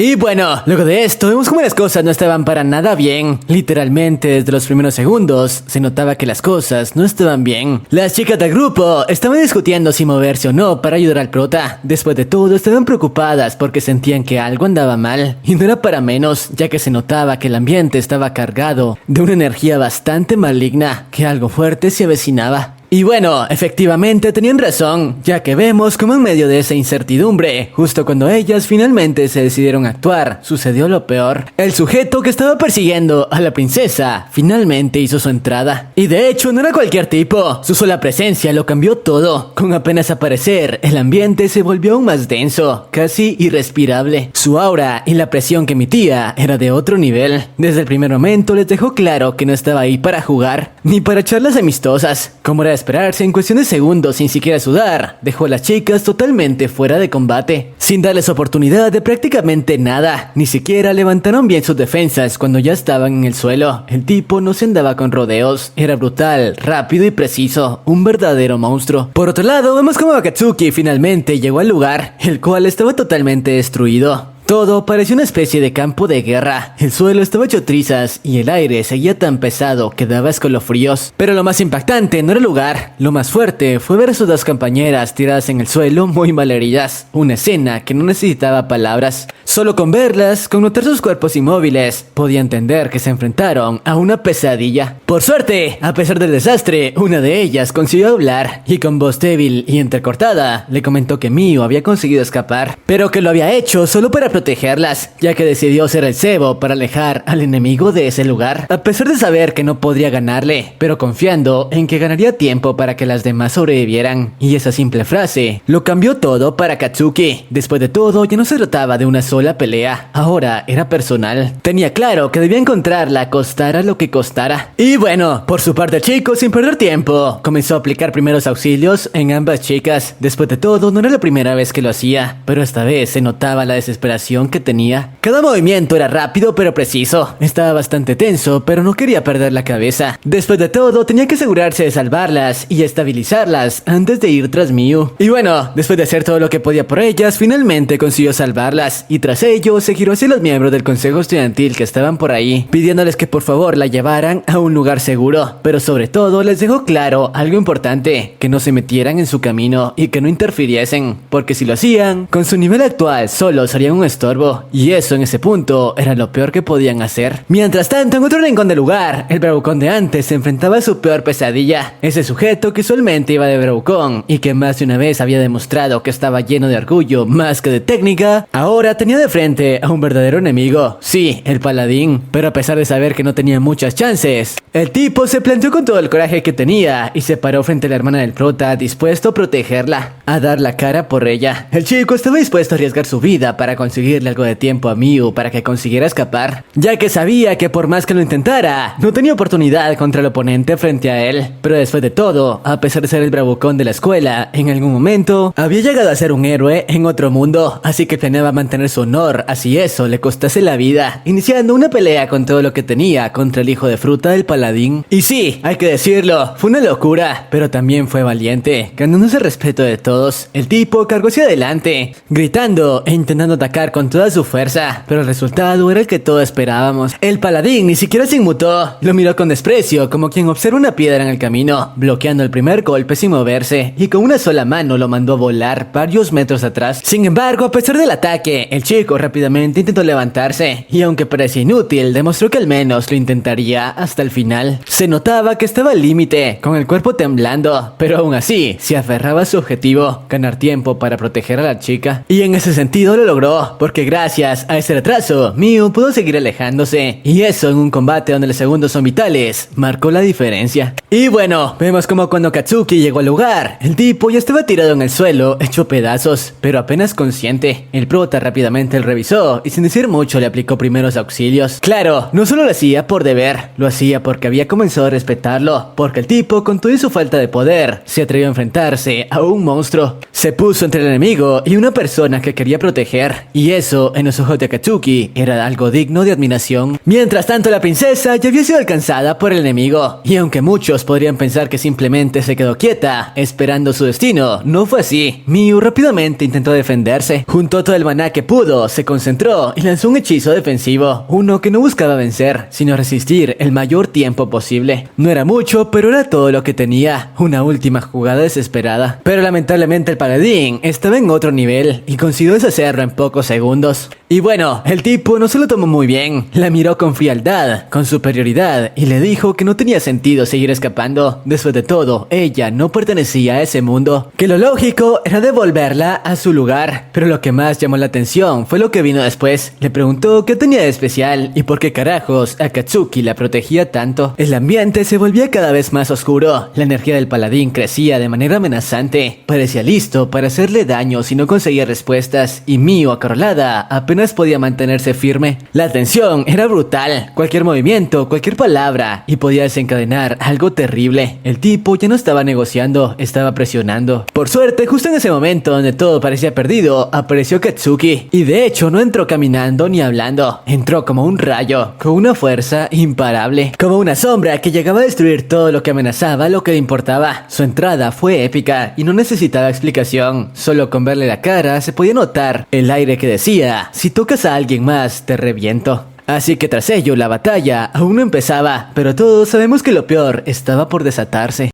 Y bueno, luego de esto vemos cómo las cosas no estaban para nada bien. Literalmente desde los primeros segundos se notaba que las cosas no estaban bien. Las chicas del grupo estaban discutiendo si moverse o no para ayudar al prota. Después de todo estaban preocupadas porque sentían que algo andaba mal. Y no era para menos, ya que se notaba que el ambiente estaba cargado de una energía bastante maligna, que algo fuerte se avecinaba. Y bueno, efectivamente tenían razón, ya que vemos como en medio de esa incertidumbre, justo cuando ellas finalmente se decidieron a actuar, sucedió lo peor. El sujeto que estaba persiguiendo a la princesa finalmente hizo su entrada. Y de hecho no era cualquier tipo, su sola presencia lo cambió todo. Con apenas aparecer, el ambiente se volvió aún más denso, casi irrespirable. Su aura y la presión que emitía era de otro nivel. Desde el primer momento les dejó claro que no estaba ahí para jugar, ni para charlas amistosas, como era esperarse. En cuestión de segundos, sin siquiera sudar, dejó a las chicas totalmente fuera de combate, sin darles oportunidad de prácticamente nada. Ni siquiera levantaron bien sus defensas cuando ya estaban en el suelo. El tipo no se andaba con rodeos, era brutal, rápido y preciso, un verdadero monstruo. Por otro lado, vemos como Akatsuki finalmente llegó al lugar, el cual estaba totalmente destruido. Todo parecía una especie de campo de guerra. El suelo estaba hecho trizas y el aire seguía tan pesado que daba escalofríos. Pero lo más impactante no era el lugar. Lo más fuerte fue ver a sus dos compañeras tiradas en el suelo muy malheridas. Una escena que no necesitaba palabras. Solo con verlas, con notar sus cuerpos inmóviles, podía entender que se enfrentaron a una pesadilla. Por suerte, a pesar del desastre, una de ellas consiguió hablar y con voz débil y entrecortada le comentó que Miu había conseguido escapar, pero que lo había hecho solo para protegerlas, ya que decidió ser el cebo para alejar al enemigo de ese lugar, a pesar de saber que no podría ganarle, pero confiando en que ganaría tiempo para que las demás sobrevivieran. Y esa simple frase lo cambió todo para Akatsuki. Después de todo, ya no se trataba de una sola pelea, ahora era personal. Tenía claro que debía encontrarla, costara lo que costara. Y bueno, por su parte el chico, sin perder tiempo, comenzó a aplicar primeros auxilios en ambas chicas. Después de todo, no era la primera vez que lo hacía, pero esta vez se notaba la desesperación que tenía. Cada movimiento era rápido pero preciso. Estaba bastante tenso, pero no quería perder la cabeza. Después de todo, tenía que asegurarse de salvarlas y estabilizarlas antes de ir tras Miu. Y bueno, después de hacer todo lo que podía por ellas, finalmente consiguió salvarlas. Y tras ello, se giró hacia los miembros del consejo estudiantil que estaban por ahí, pidiéndoles que por favor la llevaran a un lugar seguro. Pero sobre todo, les dejó claro algo importante: que no se metieran en su camino y que no interfiriesen, porque si lo hacían, con su nivel actual, solo serían un estorbo, y eso en ese punto era lo peor que podían hacer. Mientras tanto, en otro rincón del lugar, el bravucón de antes se enfrentaba a su peor pesadilla. Ese sujeto que usualmente iba de bravucón y que más de una vez había demostrado que estaba lleno de orgullo más que de técnica, ahora tenía de frente a un verdadero enemigo. Sí, el paladín. Pero a pesar de saber que no tenía muchas chances, el tipo se planteó con todo el coraje que tenía y se paró frente a la hermana del prota, dispuesto a protegerla, a dar la cara por ella. El chico estaba dispuesto a arriesgar su vida para conseguirle algo de tiempo a Miu para que consiguiera escapar, ya que sabía que por más que lo intentara, no tenía oportunidad contra el oponente frente a él. Pero después de todo, a pesar de ser el bravucón de la escuela, en algún momento había llegado a ser un héroe en otro mundo, así que planeaba mantener su honor, así eso le costase la vida, iniciando una pelea con todo lo que tenía contra el hijo de fruta del paladín. Y sí, hay que decirlo, fue una locura, pero también fue valiente, ganándose el respeto de todos. El tipo cargó hacia adelante, gritando e intentando atacar atacar con toda su fuerza, pero el resultado era el que todos esperábamos. El paladín ni siquiera se inmutó, lo miró con desprecio, como quien observa una piedra en el camino, bloqueando el primer golpe sin moverse, y con una sola mano lo mandó a volar varios metros atrás. Sin embargo, a pesar del ataque, el chico rápidamente intentó levantarse, y aunque parecía inútil, demostró que al menos lo intentaría hasta el final. Se notaba que estaba al límite, con el cuerpo temblando, pero aún así, se aferraba a su objetivo, ganar tiempo para proteger a la chica. Y en ese sentido lo logró, porque gracias a ese retraso, Miu pudo seguir alejándose, y eso en un combate donde los segundos son vitales, marcó la diferencia. Y bueno, vemos como cuando Katsuki llegó al lugar, el tipo ya estaba tirado en el suelo, hecho pedazos, pero apenas consciente. El prota rápidamente lo revisó, y sin decir mucho le aplicó primeros auxilios. Claro, no solo lo hacía por deber, lo hacía porque había comenzado a respetarlo, porque el tipo, con toda su falta de poder, se atrevió a enfrentarse a un monstruo. Se puso entre el enemigo y una persona que quería proteger, y eso, en los ojos de Akatsuki, era algo digno de admiración. Mientras tanto, la princesa ya había sido alcanzada por el enemigo, y aunque muchos podrían pensar que simplemente se quedó quieta, esperando su destino, no fue así. Miu rápidamente intentó defenderse, juntó todo el maná que pudo, se concentró y lanzó un hechizo defensivo, uno que no buscaba vencer, sino resistir el mayor tiempo posible. No era mucho, pero era todo lo que tenía, una última jugada desesperada. Pero lamentablemente el paladín estaba en otro nivel, y consiguió deshacerlo en pocos segundos. Y bueno, el tipo no se lo tomó muy bien, la miró con frialdad, con superioridad, y le dijo que no tenía sentido seguir escapando. Después de todo, ella no pertenecía a ese mundo, que lo lógico era devolverla a su lugar. Pero lo que más llamó la atención fue lo que vino después. Le preguntó qué tenía de especial y por qué carajos Akatsuki la protegía tanto. El ambiente se volvía cada vez más oscuro, la energía del paladín crecía de manera amenazante, parecía listo para hacerle daño si no conseguía respuestas, y Miu, acorralada, apenas podía mantenerse firme. La tensión era brutal, cualquier movimiento, cualquier palabra, y podía desencadenar algo terrible. El tipo ya no estaba negociando, estaba presionando. Por suerte, justo en ese momento donde todo parecía perdido, apareció Katsuki, y de hecho no entró caminando ni hablando, entró como un rayo, con una fuerza imparable, como una sombra que llegaba a destruir todo lo que amenazaba lo que le importaba. Su entrada fue épica y no necesitaba explicación, solo con verle la cara se podía notar el aire que decía: si tocas a alguien más, te reviento. Así que tras ello, la batalla aún no empezaba, pero todos sabemos que lo peor estaba por desatarse.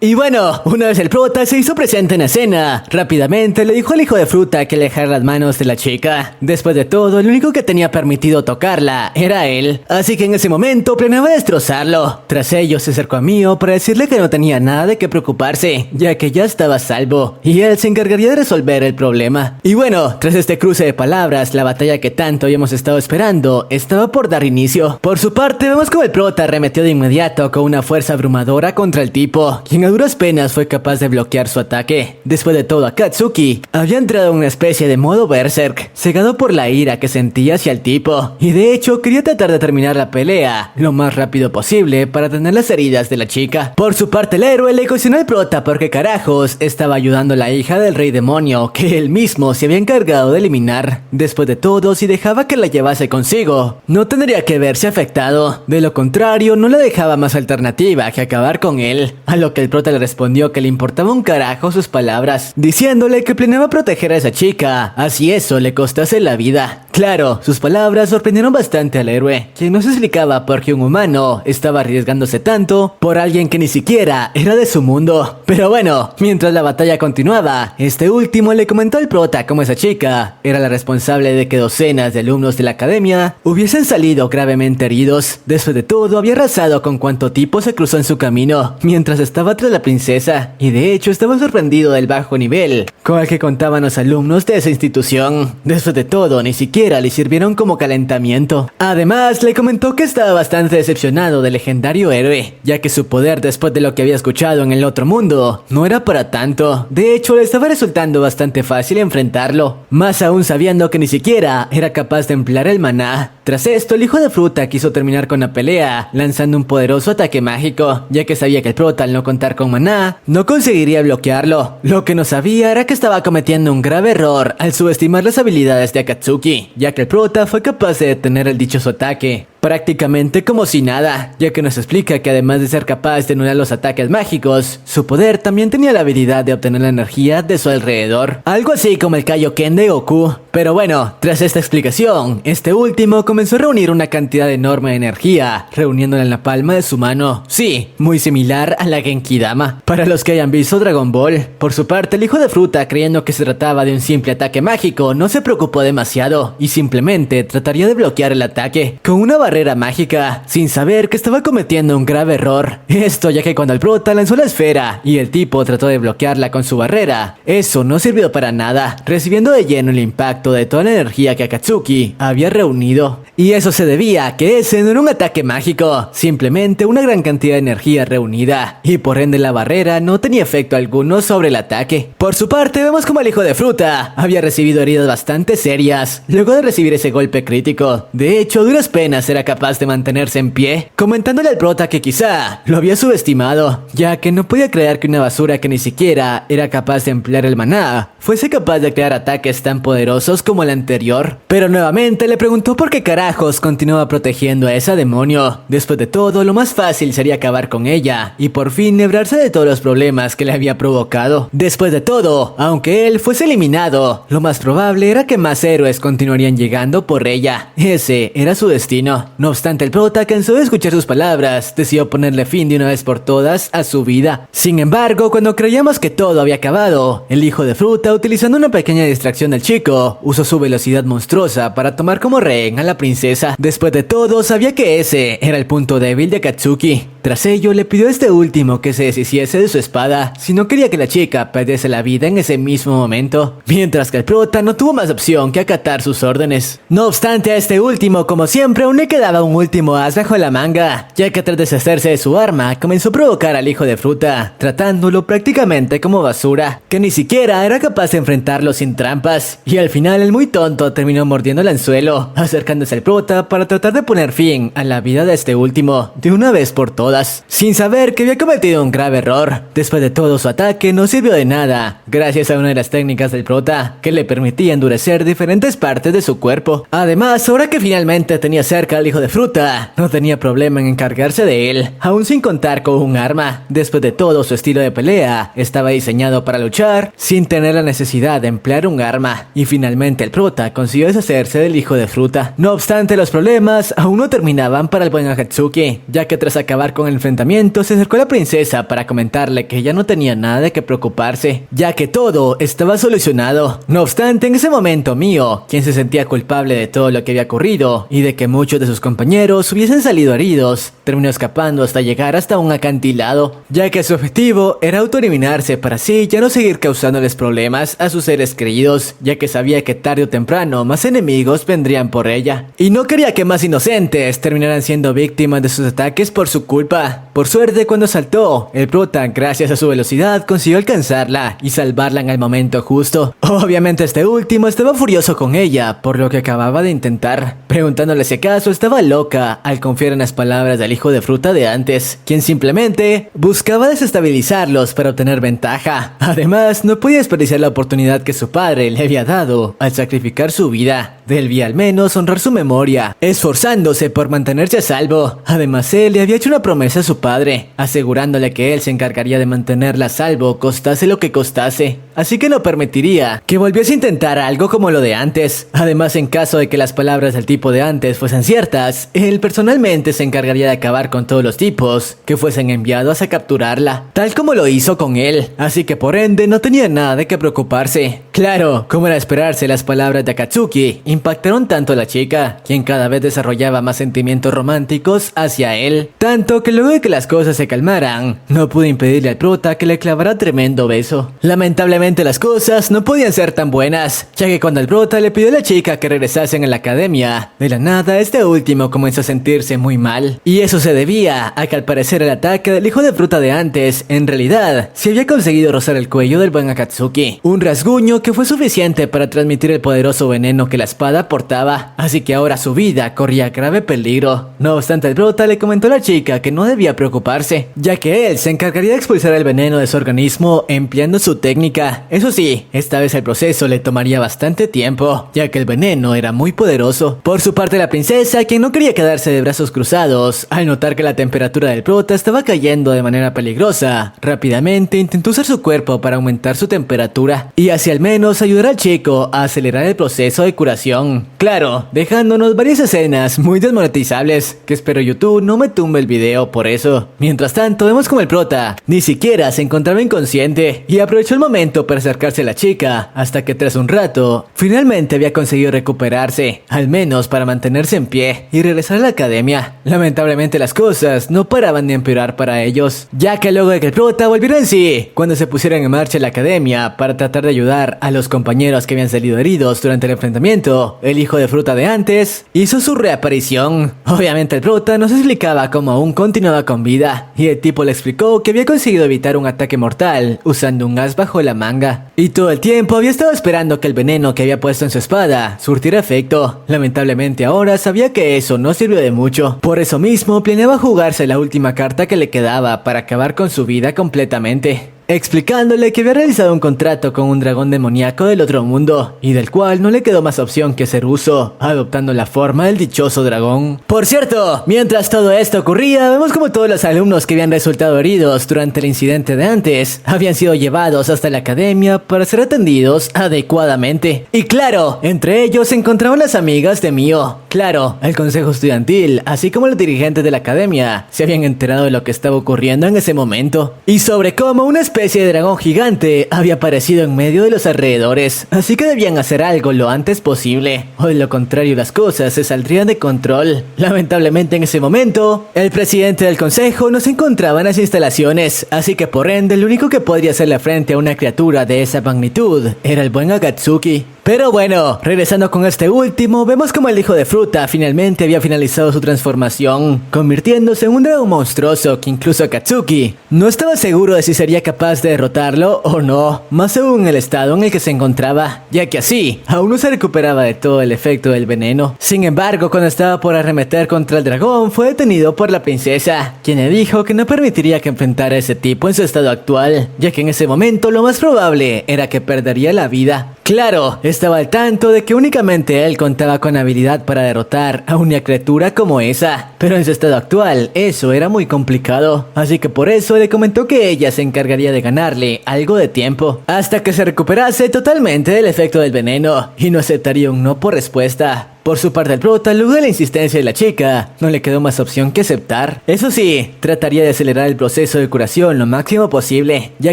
Y bueno, una vez el prota se hizo presente en la escena, rápidamente le dijo al hijo de fruta que alejara las manos de la chica. Después de todo, el único que tenía permitido tocarla era él, así que en ese momento planeaba destrozarlo. Tras ello se acercó a Miu para decirle que no tenía nada de qué preocuparse, ya que ya estaba a salvo, y él se encargaría de resolver el problema. Y bueno, tras este cruce de palabras, la batalla que tanto habíamos estado esperando estaba por dar inicio. Por su parte, vemos como el prota arremetió de inmediato con una fuerza abrumadora contra el tipo, quien a duras penas fue capaz de bloquear su ataque. Después de todo, Akatsuki había entrado en una especie de modo berserk, cegado por la ira que sentía hacia el tipo, y de hecho quería tratar de terminar la pelea lo más rápido posible para tener las heridas de la chica. Por su parte, el héroe le cuestionó al prota porque carajos estaba ayudando a la hija del rey demonio que él mismo se había encargado de eliminar. Después de todo, si dejaba que la llevase consigo, no tendría que verse afectado. De lo contrario, no le dejaba más alternativa que acabar con él, a lo que el prota le respondió que le importaba un carajo sus palabras, diciéndole que planeaba proteger a esa chica, así eso le costase la vida. Claro, sus palabras sorprendieron bastante al héroe, quien no se explicaba por qué un humano estaba arriesgándose tanto por alguien que ni siquiera era de su mundo. Pero bueno, mientras la batalla continuaba, este último le comentó al prota cómo esa chica era la responsable de que docenas de alumnos de la academia hubiesen salido gravemente heridos. Después de todo, había arrasado con cuanto tipo se cruzó en su camino mientras estaba tras la princesa, y de hecho estaba sorprendido del bajo nivel con el que contaban los alumnos de esa institución. Después de todo, ni siquiera le sirvieron como calentamiento. Además, le comentó que estaba bastante decepcionado del legendario héroe, ya que su poder después de lo que había escuchado en el otro mundo no era para tanto. De hecho, le estaba resultando bastante fácil enfrentarlo, más aún sabiendo que ni siquiera era capaz de emplear el maná. Tras esto, el hijo de fruta quiso terminar con la pelea, lanzando un poderoso ataque mágico, ya que sabía que el prota, al no contar con maná, no conseguiría bloquearlo. Lo que no sabía era que estaba cometiendo un grave error al subestimar las habilidades de Akatsuki, ya que el prota fue capaz de detener el dichoso ataque. prácticamente como si nada, ya que nos explica que además de ser capaz de anular los ataques mágicos, su poder también tenía la habilidad de obtener la energía de su alrededor, algo así como el Kaioken de Goku. Pero bueno, tras esta explicación, este último comenzó a reunir una cantidad enorme de energía, reuniéndola en la palma de su mano. Sí, muy similar a la Genkidama. Para los que hayan visto Dragon Ball, por su parte, el hijo de fruta, creyendo que se trataba de un simple ataque mágico, no se preocupó demasiado y simplemente trataría de bloquear el ataque con una barrera mágica, sin saber que estaba cometiendo un grave error. Esto ya que cuando el prota lanzó la esfera y el tipo trató de bloquearla con su barrera, eso no sirvió para nada, recibiendo de lleno el impacto de toda la energía que Akatsuki había reunido. Y eso se debía a que ese no era un ataque mágico, simplemente una gran cantidad de energía reunida, y por ende la barrera no tenía efecto alguno sobre el ataque. Por su parte, vemos como el hijo de fruta había recibido heridas bastante serias luego de recibir ese golpe crítico. De hecho, a duras penas era capaz de mantenerse en pie, comentándole al prota que quizá lo había subestimado, ya que no podía creer que una basura que ni siquiera era capaz de emplear el maná fuese capaz de crear ataques tan poderosos como el anterior. Pero nuevamente le preguntó por qué carajos continuaba protegiendo a esa demonio. Después de todo, lo más fácil sería acabar con ella y por fin librarse de todos los problemas que le había provocado. Después de todo, aunque él fuese eliminado, lo más probable era que más héroes continuarían llegando por ella. Ese era su destino. No obstante, el prota, cansado de escuchar sus palabras, decidió ponerle fin de una vez por todas a su vida. Sin embargo, cuando creíamos que todo había acabado, el hijo de fruta, utilizando una pequeña distracción del chico, usó su velocidad monstruosa para tomar como rehén a la princesa. Después de todo, sabía que ese era el punto débil de Akatsuki. Tras ello, le pidió a este último que se deshiciese de su espada si no quería que la chica perdiese la vida en ese mismo momento, mientras que el prota no tuvo más opción que acatar sus órdenes. No obstante, a este último, como siempre, aún le quedaba un último as bajo la manga, ya que tras deshacerse de su arma, comenzó a provocar al hijo de fruta, tratándolo prácticamente como basura, que ni siquiera era capaz de enfrentarlo sin trampas, y al final el muy tonto terminó mordiendo el anzuelo, acercándose al prota para tratar de poner fin a la vida de este último de una vez por todas, sin saber que había cometido un grave error. Después de todo, su ataque no sirvió de nada, gracias a una de las técnicas del prota, que le permitía endurecer diferentes partes de su cuerpo. Además, ahora que finalmente tenía cerca al hijo de fruta, no tenía problema en encargarse de él, aún sin contar con un arma. Después de todo, su estilo de pelea estaba diseñado para luchar sin tener la necesidad de emplear un arma, y finalmente el prota consiguió deshacerse del hijo de fruta. No obstante, los problemas aún no terminaban para el buen Akatsuki, ya que tras acabar con el enfrentamiento se acercó a la princesa para comentarle que ya no tenía nada de qué preocuparse, ya que todo estaba solucionado. No obstante, en ese momento Mio, quien se sentía culpable de todo lo que había ocurrido y de que muchos de sus compañeros hubiesen salido heridos, terminó escapando hasta llegar hasta un acantilado, ya que su objetivo era autoeliminarse para así ya no seguir causándoles problemas a sus seres queridos, ya que sabía que tarde o temprano más enemigos vendrían por ella, y no quería que más inocentes terminaran siendo víctimas de sus ataques por su culpa. Por suerte, cuando saltó, el prota, gracias a su velocidad, consiguió alcanzarla y salvarla en el momento justo. Obviamente este último estaba furioso con ella por lo que acababa de intentar, preguntándole si acaso estaba loca al confiar en las palabras del hijo de fruta de antes, quien simplemente buscaba desestabilizarlos para obtener ventaja. Además, no podía desperdiciar la oportunidad que su padre le había dado al sacrificar su vida. Debía al menos honrar su memoria, esforzándose por mantenerse a salvo. Además, él le había hecho una promesa a su padre, asegurándole que él se encargaría de mantenerla a salvo, costase lo que costase. Así que no permitiría que volviese a intentar algo como lo de antes. Además, en caso de que las palabras del tipo de antes fuesen ciertas, él personalmente se encargaría de acabar con todos los tipos que fuesen enviados a capturarla, tal como lo hizo con él. Así que por ende no tenía nada de qué preocuparse. Claro, como era de esperarse, las palabras de Akatsuki impactaron tanto a la chica, quien cada vez desarrollaba más sentimientos románticos hacia él, tanto que luego de que las cosas se calmaran, no pudo impedirle al prota que le clavara tremendo beso. Lamentablemente las cosas no podían ser tan buenas, ya que cuando el prota le pidió a la chica que regresasen a la academia, de la nada este último comenzó a sentirse muy mal, y eso se debía a que al parecer el ataque del hijo de fruta de antes, en realidad, se había conseguido rozar el cuello del buen Akatsuki, un rasguño que fue suficiente para transmitir el poderoso veneno que la espada portaba, así que ahora su vida corría grave peligro. No obstante, el prota le comentó a la chica que no debía preocuparse, ya que él se encargaría de expulsar el veneno de su organismo empleando su técnica, prota. Eso sí, esta vez el proceso le tomaría bastante tiempo, ya que el veneno era muy poderoso. Por su parte, la princesa, quien no quería quedarse de brazos cruzados, al notar que la temperatura del prota estaba cayendo de manera peligrosa, rápidamente intentó usar su cuerpo para aumentar su temperatura y así al menos ayudar al chico a acelerar el proceso de curación. Claro, dejándonos varias escenas muy desmonetizables, que espero YouTube no me tumbe el video por eso. Mientras tanto, vemos como el prota ni siquiera se encontraba inconsciente y aprovechó el momento para acercarse a la chica, hasta que tras un rato, finalmente había conseguido recuperarse, al menos para mantenerse en pie y regresar a la academia. Lamentablemente las cosas no paraban de empeorar para ellos, ya que luego de que el prota volviera en sí, cuando se pusieron en marcha en la academia para tratar de ayudar a los compañeros que habían salido heridos durante el enfrentamiento, el hijo de fruta de antes hizo su reaparición. Obviamente el prota no se explicaba cómo aún continuaba con vida, y el tipo le explicó que había conseguido evitar un ataque mortal usando un as bajo la manga, y todo el tiempo había estado esperando que el veneno que había puesto en su espada surtiera efecto. Lamentablemente ahora sabía que eso no sirvió de mucho, por eso mismo planeaba jugarse la última carta que le quedaba para acabar con su vida completamente, explicándole que había realizado un contrato con un dragón demoníaco del otro mundo y del cual no le quedó más opción que hacer uso, adoptando la forma del dichoso dragón. Por cierto, mientras todo esto ocurría, vemos como todos los alumnos que habían resultado heridos durante el incidente de antes habían sido llevados hasta la academia para ser atendidos adecuadamente. Y claro, entre ellos se encontraban las amigas de Mio. Claro, el consejo estudiantil, así como los dirigentes de la academia, se habían enterado de lo que estaba ocurriendo en ese momento y sobre cómo una especie de dragón gigante había aparecido en medio de los alrededores, así que debían hacer algo lo antes posible, o de lo contrario las cosas se saldrían de control. Lamentablemente en ese momento, el presidente del consejo no se encontraba en las instalaciones, así que por ende el único que podría hacerle frente a una criatura de esa magnitud era el buen Akatsuki. Pero bueno, regresando con este último, vemos como el hijo de fruta finalmente había finalizado su transformación, convirtiéndose en un dragón monstruoso que incluso Akatsuki no estaba seguro de si sería capaz de derrotarlo o no, más aún en el estado en el que se encontraba, ya que así aún no se recuperaba de todo el efecto del veneno. Sin embargo, cuando estaba por arremeter contra el dragón, fue detenido por la princesa, quien le dijo que no permitiría que enfrentara a ese tipo en su estado actual, ya que en ese momento lo más probable era que perdería la vida. Claro, estaba al tanto de que únicamente él contaba con habilidad para derrotar a una criatura como esa, pero en su estado actual eso era muy complicado, así que por eso le comentó que ella se encargaría de ganarle algo de tiempo, hasta que se recuperase totalmente del efecto del veneno, y no aceptaría un no por respuesta. Por su parte el prota, luego de la insistencia de la chica, no le quedó más opción que aceptar. Eso sí, trataría de acelerar el proceso de curación lo máximo posible, ya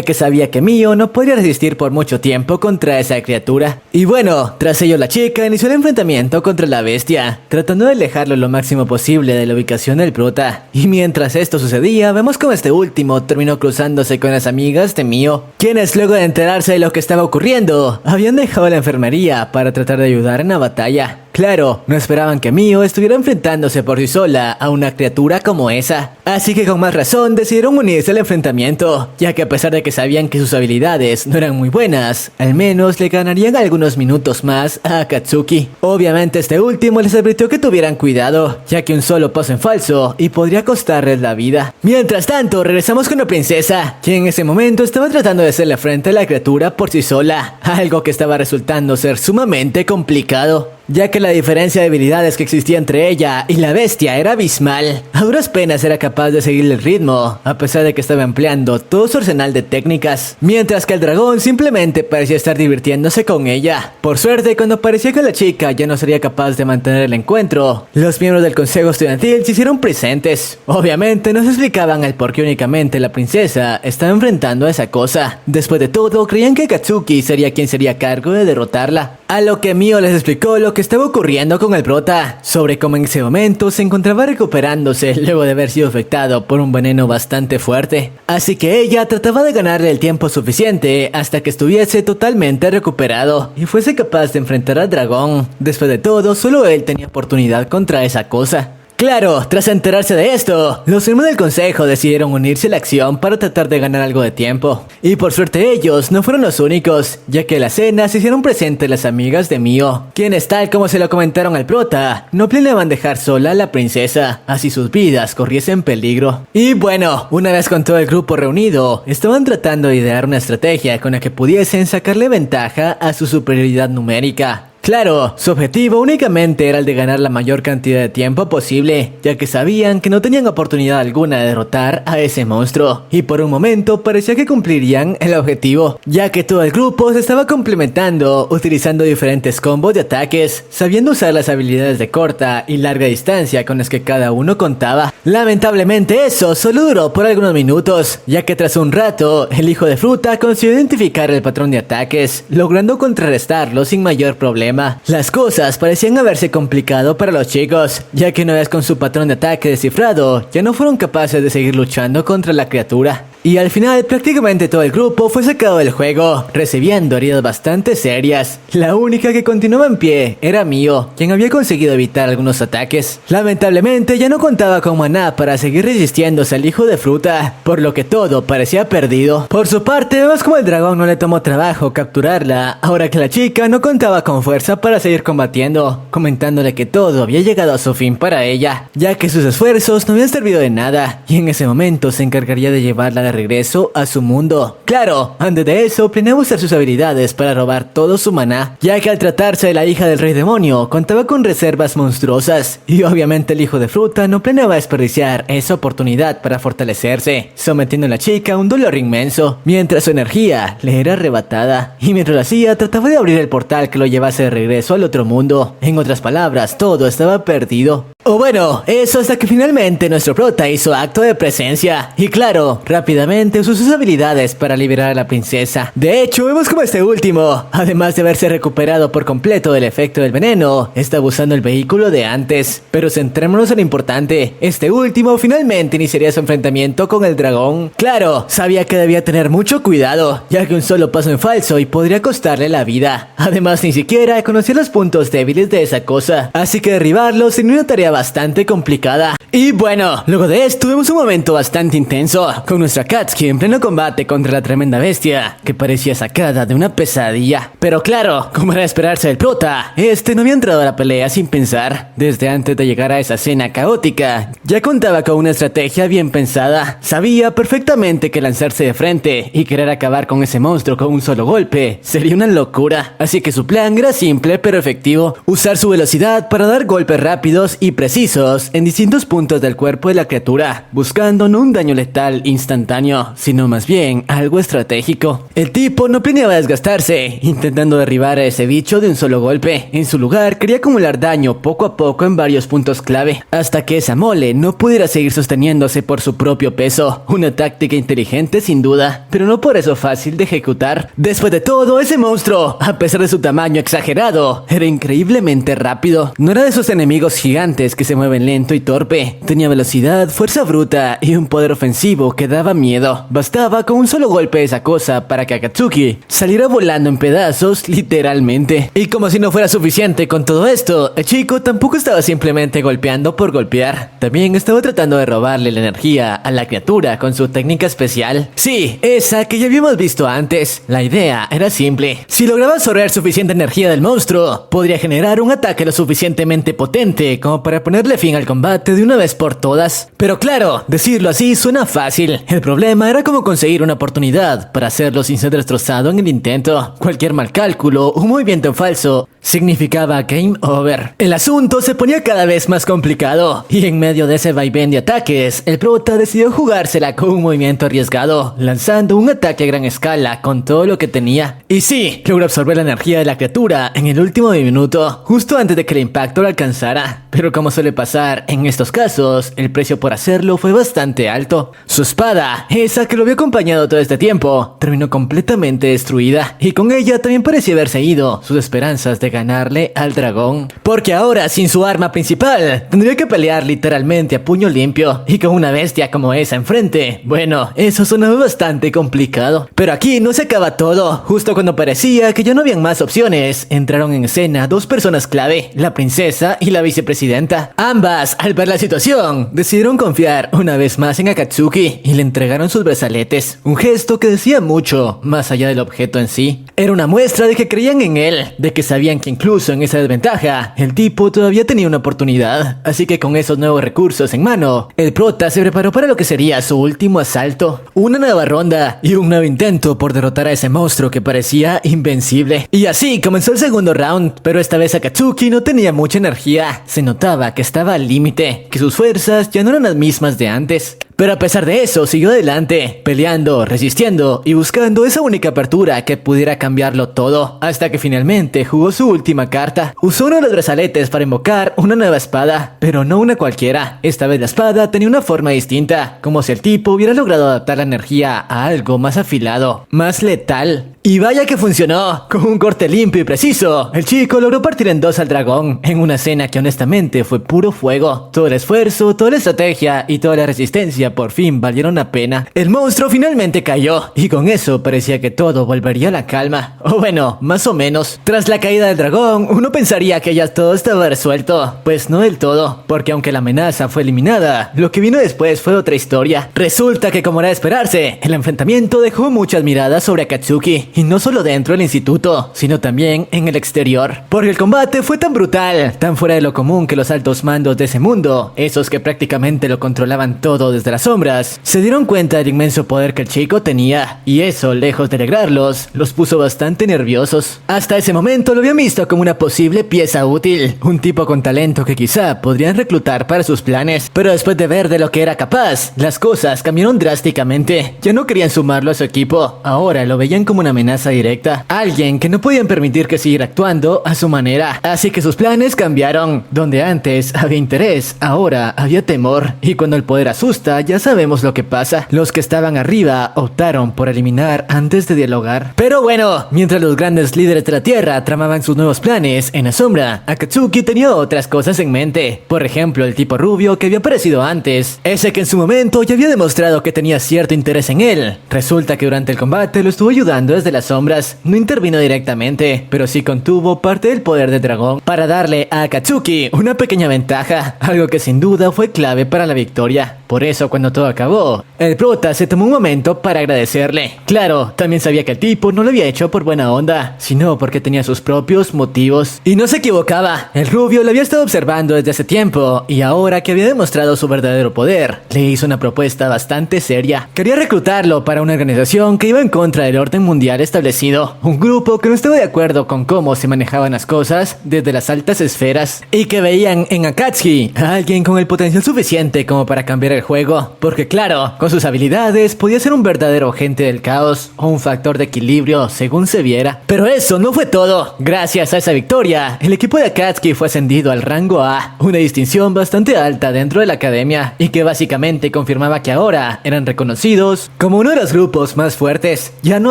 que sabía que Mio no podría resistir por mucho tiempo contra esa criatura. Y bueno, tras ello la chica inició el enfrentamiento contra la bestia, tratando de alejarlo lo máximo posible de la ubicación del prota. Y mientras esto sucedía, vemos como este último terminó cruzándose con las amigas de Mio, quienes luego de enterarse de lo que estaba ocurriendo, habían dejado la enfermería para tratar de ayudar en la batalla. Claro, no esperaban que Mio estuviera enfrentándose por sí sola a una criatura como esa, así que con más razón decidieron unirse al enfrentamiento, ya que a pesar de que sabían que sus habilidades no eran muy buenas, al menos le ganarían algunos minutos más a Akatsuki. Obviamente este último les advirtió que tuvieran cuidado, ya que un solo paso en falso y podría costarles la vida. Mientras tanto, regresamos con la princesa, quien en ese momento estaba tratando de hacerle frente a la criatura por sí sola, algo que estaba resultando ser sumamente complicado, ya que la diferencia de habilidades que existía entre ella y la bestia era abismal. A duras penas era capaz de seguirle el ritmo, a pesar de que estaba empleando todo su arsenal de técnicas, mientras que el dragón simplemente parecía estar divirtiéndose con ella. Por suerte, cuando parecía que la chica ya no sería capaz de mantener el encuentro, los miembros del consejo estudiantil se hicieron presentes. Obviamente no se explicaban el por qué únicamente la princesa estaba enfrentando a esa cosa. Después de todo, creían que Katsuki sería quien sería a cargo de derrotarla, a lo que Mio les explicó lo que estaba ocurriendo con el prota, sobre cómo en ese momento se encontraba recuperándose luego de haber sido afectado por un veneno bastante fuerte. Así que ella trataba de ganarle el tiempo suficiente hasta que estuviese totalmente recuperado y fuese capaz de enfrentar al dragón. Después de todo, solo él tenía oportunidad contra esa cosa. Claro, tras enterarse de esto, los miembros del consejo decidieron unirse a la acción para tratar de ganar algo de tiempo. Y por suerte ellos no fueron los únicos, ya que en la cena se hicieron presentes las amigas de Mio, quienes tal como se lo comentaron al prota, no planeaban dejar sola a la princesa, así sus vidas corriesen peligro. Y bueno, una vez con todo el grupo reunido, estaban tratando de idear una estrategia con la que pudiesen sacarle ventaja a su superioridad numérica. Claro, su objetivo únicamente era el de ganar la mayor cantidad de tiempo posible, ya que sabían que no tenían oportunidad alguna de derrotar a ese monstruo, y por un momento parecía que cumplirían el objetivo, ya que todo el grupo se estaba complementando, utilizando diferentes combos de ataques, sabiendo usar las habilidades de corta y larga distancia con las que cada uno contaba. Lamentablemente eso solo duró por algunos minutos, ya que tras un rato, el hijo de fruta consiguió identificar el patrón de ataques, logrando contrarrestarlo sin mayor problema. Las cosas parecían haberse complicado para los chicos, ya que una vez con su patrón de ataque descifrado, ya no fueron capaces de seguir luchando contra la criatura. Y al final prácticamente todo el grupo fue sacado del juego, recibiendo heridas bastante serias. La única que continuaba en pie era Mio, quien había conseguido evitar algunos ataques. Lamentablemente ya no contaba con maná para seguir resistiéndose al hijo de fruta, por lo que todo parecía perdido. Por su parte, vemos como el dragón no le tomó trabajo capturarla, ahora que la chica no contaba con fuerza para seguir combatiendo, comentándole que todo había llegado a su fin para ella, ya que sus esfuerzos no habían servido de nada, y en ese momento se encargaría de llevarla de regreso a su mundo. Claro, antes de eso planeaba usar sus habilidades para robar todo su maná, ya que al tratarse de la hija del rey demonio contaba con reservas monstruosas, y obviamente el hijo de fruta no planeaba desperdiciar esa oportunidad para fortalecerse, sometiendo a la chica a un dolor inmenso, mientras su energía le era arrebatada, y mientras lo hacía trataba de abrir el portal que lo llevase de regreso al otro mundo. En otras palabras, todo estaba perdido. O bueno, eso hasta que finalmente nuestro prota hizo acto de presencia, y claro, rápidamente usó sus habilidades para liberar a la princesa. De hecho, vemos como este último, además de haberse recuperado por completo del efecto del veneno, está usando el vehículo de antes. Pero centrémonos en lo importante, este último finalmente iniciaría su enfrentamiento con el dragón. Claro, sabía que debía tener mucho cuidado, ya que un solo paso en falso y podría costarle la vida. Además, ni siquiera conocía los puntos débiles de esa cosa, así que derribarlo sería una tarea bastante complicada. Y bueno, luego de esto tuvimos un momento bastante intenso, con nuestra Akatsuki en pleno combate contra la tremenda bestia, que parecía sacada de una pesadilla. Pero claro, como era de esperarse del prota, este no había entrado a la pelea sin pensar. Desde antes de llegar a esa escena caótica, ya contaba con una estrategia bien pensada. Sabía perfectamente que lanzarse de frente y querer acabar con ese monstruo con un solo golpe sería una locura, así que su plan era simple pero efectivo: usar su velocidad para dar golpes rápidos y precisos en distintos puntos del cuerpo de la criatura, buscando no un daño letal instantáneo, sino más bien algo estratégico. El tipo no planeaba desgastarse, intentando derribar a ese bicho de un solo golpe. En su lugar, quería acumular daño poco a poco en varios puntos clave, hasta que esa mole no pudiera seguir sosteniéndose por su propio peso. Una táctica inteligente sin duda, pero no por eso fácil de ejecutar. Después de todo, ese monstruo, a pesar de su tamaño exagerado, era increíblemente rápido. No era de esos enemigos gigantes que se mueven lento y torpe. Tenía velocidad, fuerza bruta y un poder ofensivo que daba miedo. Bastaba con un solo golpe de esa cosa para que Akatsuki saliera volando en pedazos, literalmente. Y como si no fuera suficiente con todo esto, el chico tampoco estaba simplemente golpeando por golpear. También estaba tratando de robarle la energía a la criatura con su técnica especial. Sí, esa que ya habíamos visto antes. La idea era simple: si lograba absorber suficiente energía del monstruo, podría generar un ataque lo suficientemente potente como para ponerle fin al combate de una vez por todas. Pero claro, decirlo así suena fácil. El problema era cómo conseguir una oportunidad para hacerlo sin ser destrozado en el intento. Cualquier mal cálculo, un movimiento en falso, significaba game over. El asunto se ponía cada vez más complicado, y en medio de ese vaivén de ataques, el prota decidió jugársela con un movimiento arriesgado, lanzando un ataque a gran escala con todo lo que tenía. Y sí, logró absorber la energía de la criatura en el último minuto, justo antes de que el impacto lo alcanzara. Pero como suele pasar en estos casos, el precio por hacerlo fue bastante alto. Su espada, esa que lo había acompañado todo este tiempo, terminó completamente destruida, y con ella también parecía haberse ido sus esperanzas de ganarle al dragón. Porque ahora, sin su arma principal, tendría que pelear literalmente a puño limpio y con una bestia como esa enfrente. Bueno, eso sonaba bastante complicado. Pero aquí no se acaba todo. Justo cuando parecía que ya no habían más opciones, entraron en escena dos personas clave, la princesa y la vicepresidenta. Ambas, al ver la situación, decidieron confiar una vez más en Akatsuki y le entregaron sus brazaletes. Un gesto que decía mucho, más allá del objeto en sí. Era una muestra de que creían en él, de que sabían que incluso en esa desventaja, el tipo todavía tenía una oportunidad. Así que con esos nuevos recursos en mano, el prota se preparó para lo que sería su último asalto. Una nueva ronda y un nuevo intento por derrotar a ese monstruo que parecía invencible. Y así comenzó el segundo round, pero esta vez Akatsuki no tenía mucha energía. Se notaba que estaba al límite, que sus fuerzas ya no eran las mismas de antes. Pero a pesar de eso, siguió adelante, peleando, resistiendo y buscando esa única apertura que pudiera cambiarlo todo, hasta que finalmente jugó su última carta. Usó uno de los brazaletes para invocar una nueva espada, pero no una cualquiera. Esta vez la espada tenía una forma distinta, como si el tipo hubiera logrado adaptar la energía a algo más afilado, más letal. Y vaya que funcionó, con un corte limpio y preciso, el chico logró partir en dos al dragón, en una escena que honestamente fue puro fuego. Todo el esfuerzo, toda la estrategia y toda la resistencia por fin valieron la pena. El monstruo finalmente cayó, y con eso parecía que todo volvería a la calma. O bueno, más o menos. Tras la caída del dragón, uno pensaría que ya todo estaba resuelto. Pues no del todo, porque aunque la amenaza fue eliminada, lo que vino después fue otra historia. Resulta que, como era de esperarse, el enfrentamiento dejó muchas miradas sobre Akatsuki. Y no solo dentro del instituto, sino también en el exterior. Porque el combate fue tan brutal, tan fuera de lo común que los altos mandos de ese mundo, esos que prácticamente lo controlaban todo desde las sombras, se dieron cuenta del inmenso poder que el chico tenía. Y eso, lejos de alegrarlos, los puso bastante nerviosos. Hasta ese momento lo habían visto como una posible pieza útil, un tipo con talento que quizá podrían reclutar para sus planes. Pero después de ver de lo que era capaz, las cosas cambiaron drásticamente. Ya no querían sumarlo a su equipo, ahora lo veían como una amenaza directa, alguien que no podían permitir que siguiera actuando a su manera. Así que sus planes cambiaron. Donde antes había interés, ahora había temor. Y cuando el poder asusta, ya sabemos lo que pasa. Los que estaban arriba optaron por eliminar antes de dialogar. Pero bueno, mientras los grandes líderes de la Tierra tramaban sus nuevos planes en la sombra, Akatsuki tenía otras cosas en mente. Por ejemplo, el tipo rubio que había aparecido antes, ese que en su momento ya había demostrado que tenía cierto interés en él. Resulta que durante el combate lo estuvo ayudando desde las sombras. No intervino directamente, pero sí contuvo parte del poder del dragón para darle a Akatsuki una pequeña ventaja, algo que sin duda fue clave para la victoria. Por eso, cuando todo acabó, el prota se tomó un momento para agradecerle. Claro, también sabía que el tipo no lo había hecho por buena onda, sino porque tenía sus propios motivos. Y no se equivocaba, el rubio lo había estado observando desde hace tiempo, y ahora que había demostrado su verdadero poder, le hizo una propuesta bastante seria. Quería reclutarlo para una organización que iba en contra del orden mundial establecido, un grupo que no estaba de acuerdo con cómo se manejaban las cosas desde las altas esferas, y que veían en Akatsuki a alguien con el potencial suficiente como para cambiar el juego, porque claro, con sus habilidades podía ser un verdadero agente del caos o un factor de equilibrio según se viera. Pero eso no fue todo. Gracias a esa victoria, el equipo de Akatsuki fue ascendido al rango A, una distinción bastante alta dentro de la academia, y que básicamente confirmaba que ahora eran reconocidos como uno de los grupos más fuertes. Ya no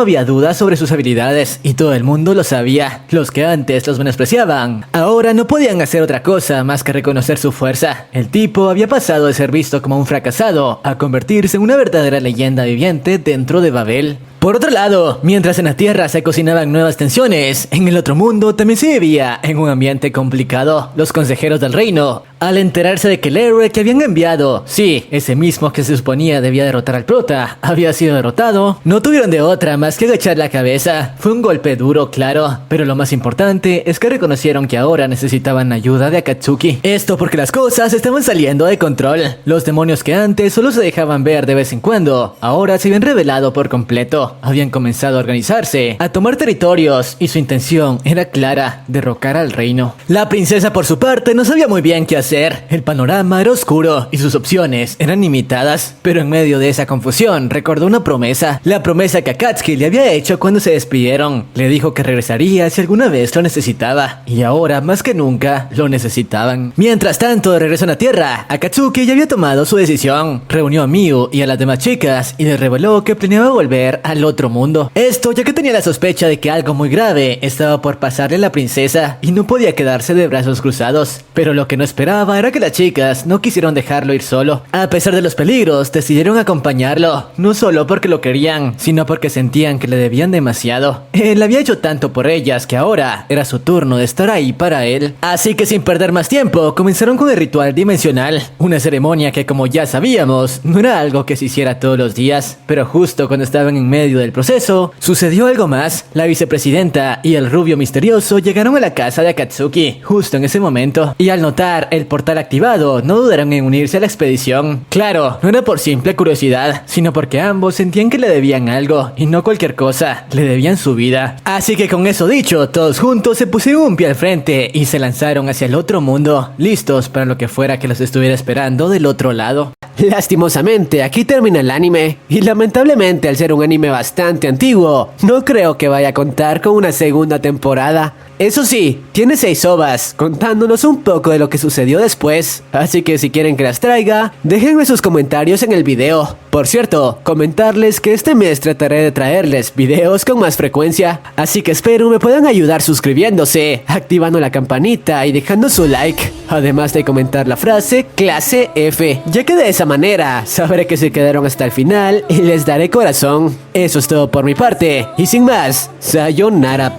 había dudas sobre sus habilidades y todo el mundo lo sabía. Los que antes los menospreciaban ahora no podían hacer otra cosa más que reconocer su fuerza. El tipo había pasado de ser visto como un fracasado a convertirse en una verdadera leyenda viviente dentro de Babel. Por otro lado, mientras en la Tierra se cocinaban nuevas tensiones, en el otro mundo también se vivía en un ambiente complicado. Los consejeros del reino, al enterarse de que el héroe que habían enviado, sí, ese mismo que se suponía debía derrotar al prota, había sido derrotado, no tuvieron de otra más que agachar la cabeza. Fue un golpe duro, claro, pero lo más importante es que reconocieron que ahora necesitaban ayuda de Akatsuki. Esto porque las cosas estaban saliendo de control. Los demonios que antes solo se dejaban ver de vez en cuando, ahora se habían revelado por completo. Habían comenzado a organizarse, a tomar territorios, y su intención era clara: derrocar al reino. La princesa, por su parte, no sabía muy bien qué hacer. El panorama era oscuro y sus opciones eran limitadas, pero en medio de esa confusión recordó una promesa, la promesa que Akatsuki le había hecho cuando se despidieron. Le dijo que regresaría si alguna vez lo necesitaba, y ahora más que nunca lo necesitaban. Mientras tanto, de regreso a la Tierra, Akatsuki ya había tomado su decisión. Reunió a Miu y a las demás chicas y les reveló que planeaba volver a al otro mundo. Esto ya que tenía la sospecha de que algo muy grave estaba por pasarle a la princesa y no podía quedarse de brazos cruzados. Pero lo que no esperaba era que las chicas no quisieron dejarlo ir solo. A pesar de los peligros, decidieron acompañarlo, no solo porque lo querían, sino porque sentían que le debían demasiado. Él había hecho tanto por ellas que ahora era su turno de estar ahí para él. Así que sin perder más tiempo, comenzaron con el ritual dimensional, una ceremonia que, como ya sabíamos, no era algo que se hiciera todos los días, pero justo cuando estaban en medio del proceso, sucedió algo más. La vicepresidenta y el rubio misterioso llegaron a la casa de Akatsuki justo en ese momento, y al notar el portal activado, no dudaron en unirse a la expedición. Claro, no era por simple curiosidad, sino porque ambos sentían que le debían algo, y no cualquier cosa, le debían su vida. Así que con eso dicho, todos juntos se pusieron un pie al frente y se lanzaron hacia el otro mundo, listos para lo que fuera que los estuviera esperando del otro lado. Lastimosamente, aquí termina el anime, y lamentablemente al ser un anime bastante antiguo, no creo que vaya a contar con una segunda temporada. Eso sí, tiene 6 ovas, contándonos un poco de lo que sucedió después, así que si quieren que las traiga, déjenme sus comentarios en el video. Por cierto, comentarles que este mes trataré de traerles videos con más frecuencia, así que espero me puedan ayudar suscribiéndose, activando la campanita y dejando su like, además de comentar la frase clase F, ya que de esa manera sabré que se quedaron hasta el final y les daré corazón. Eso es todo por mi parte, y sin más, sayonara.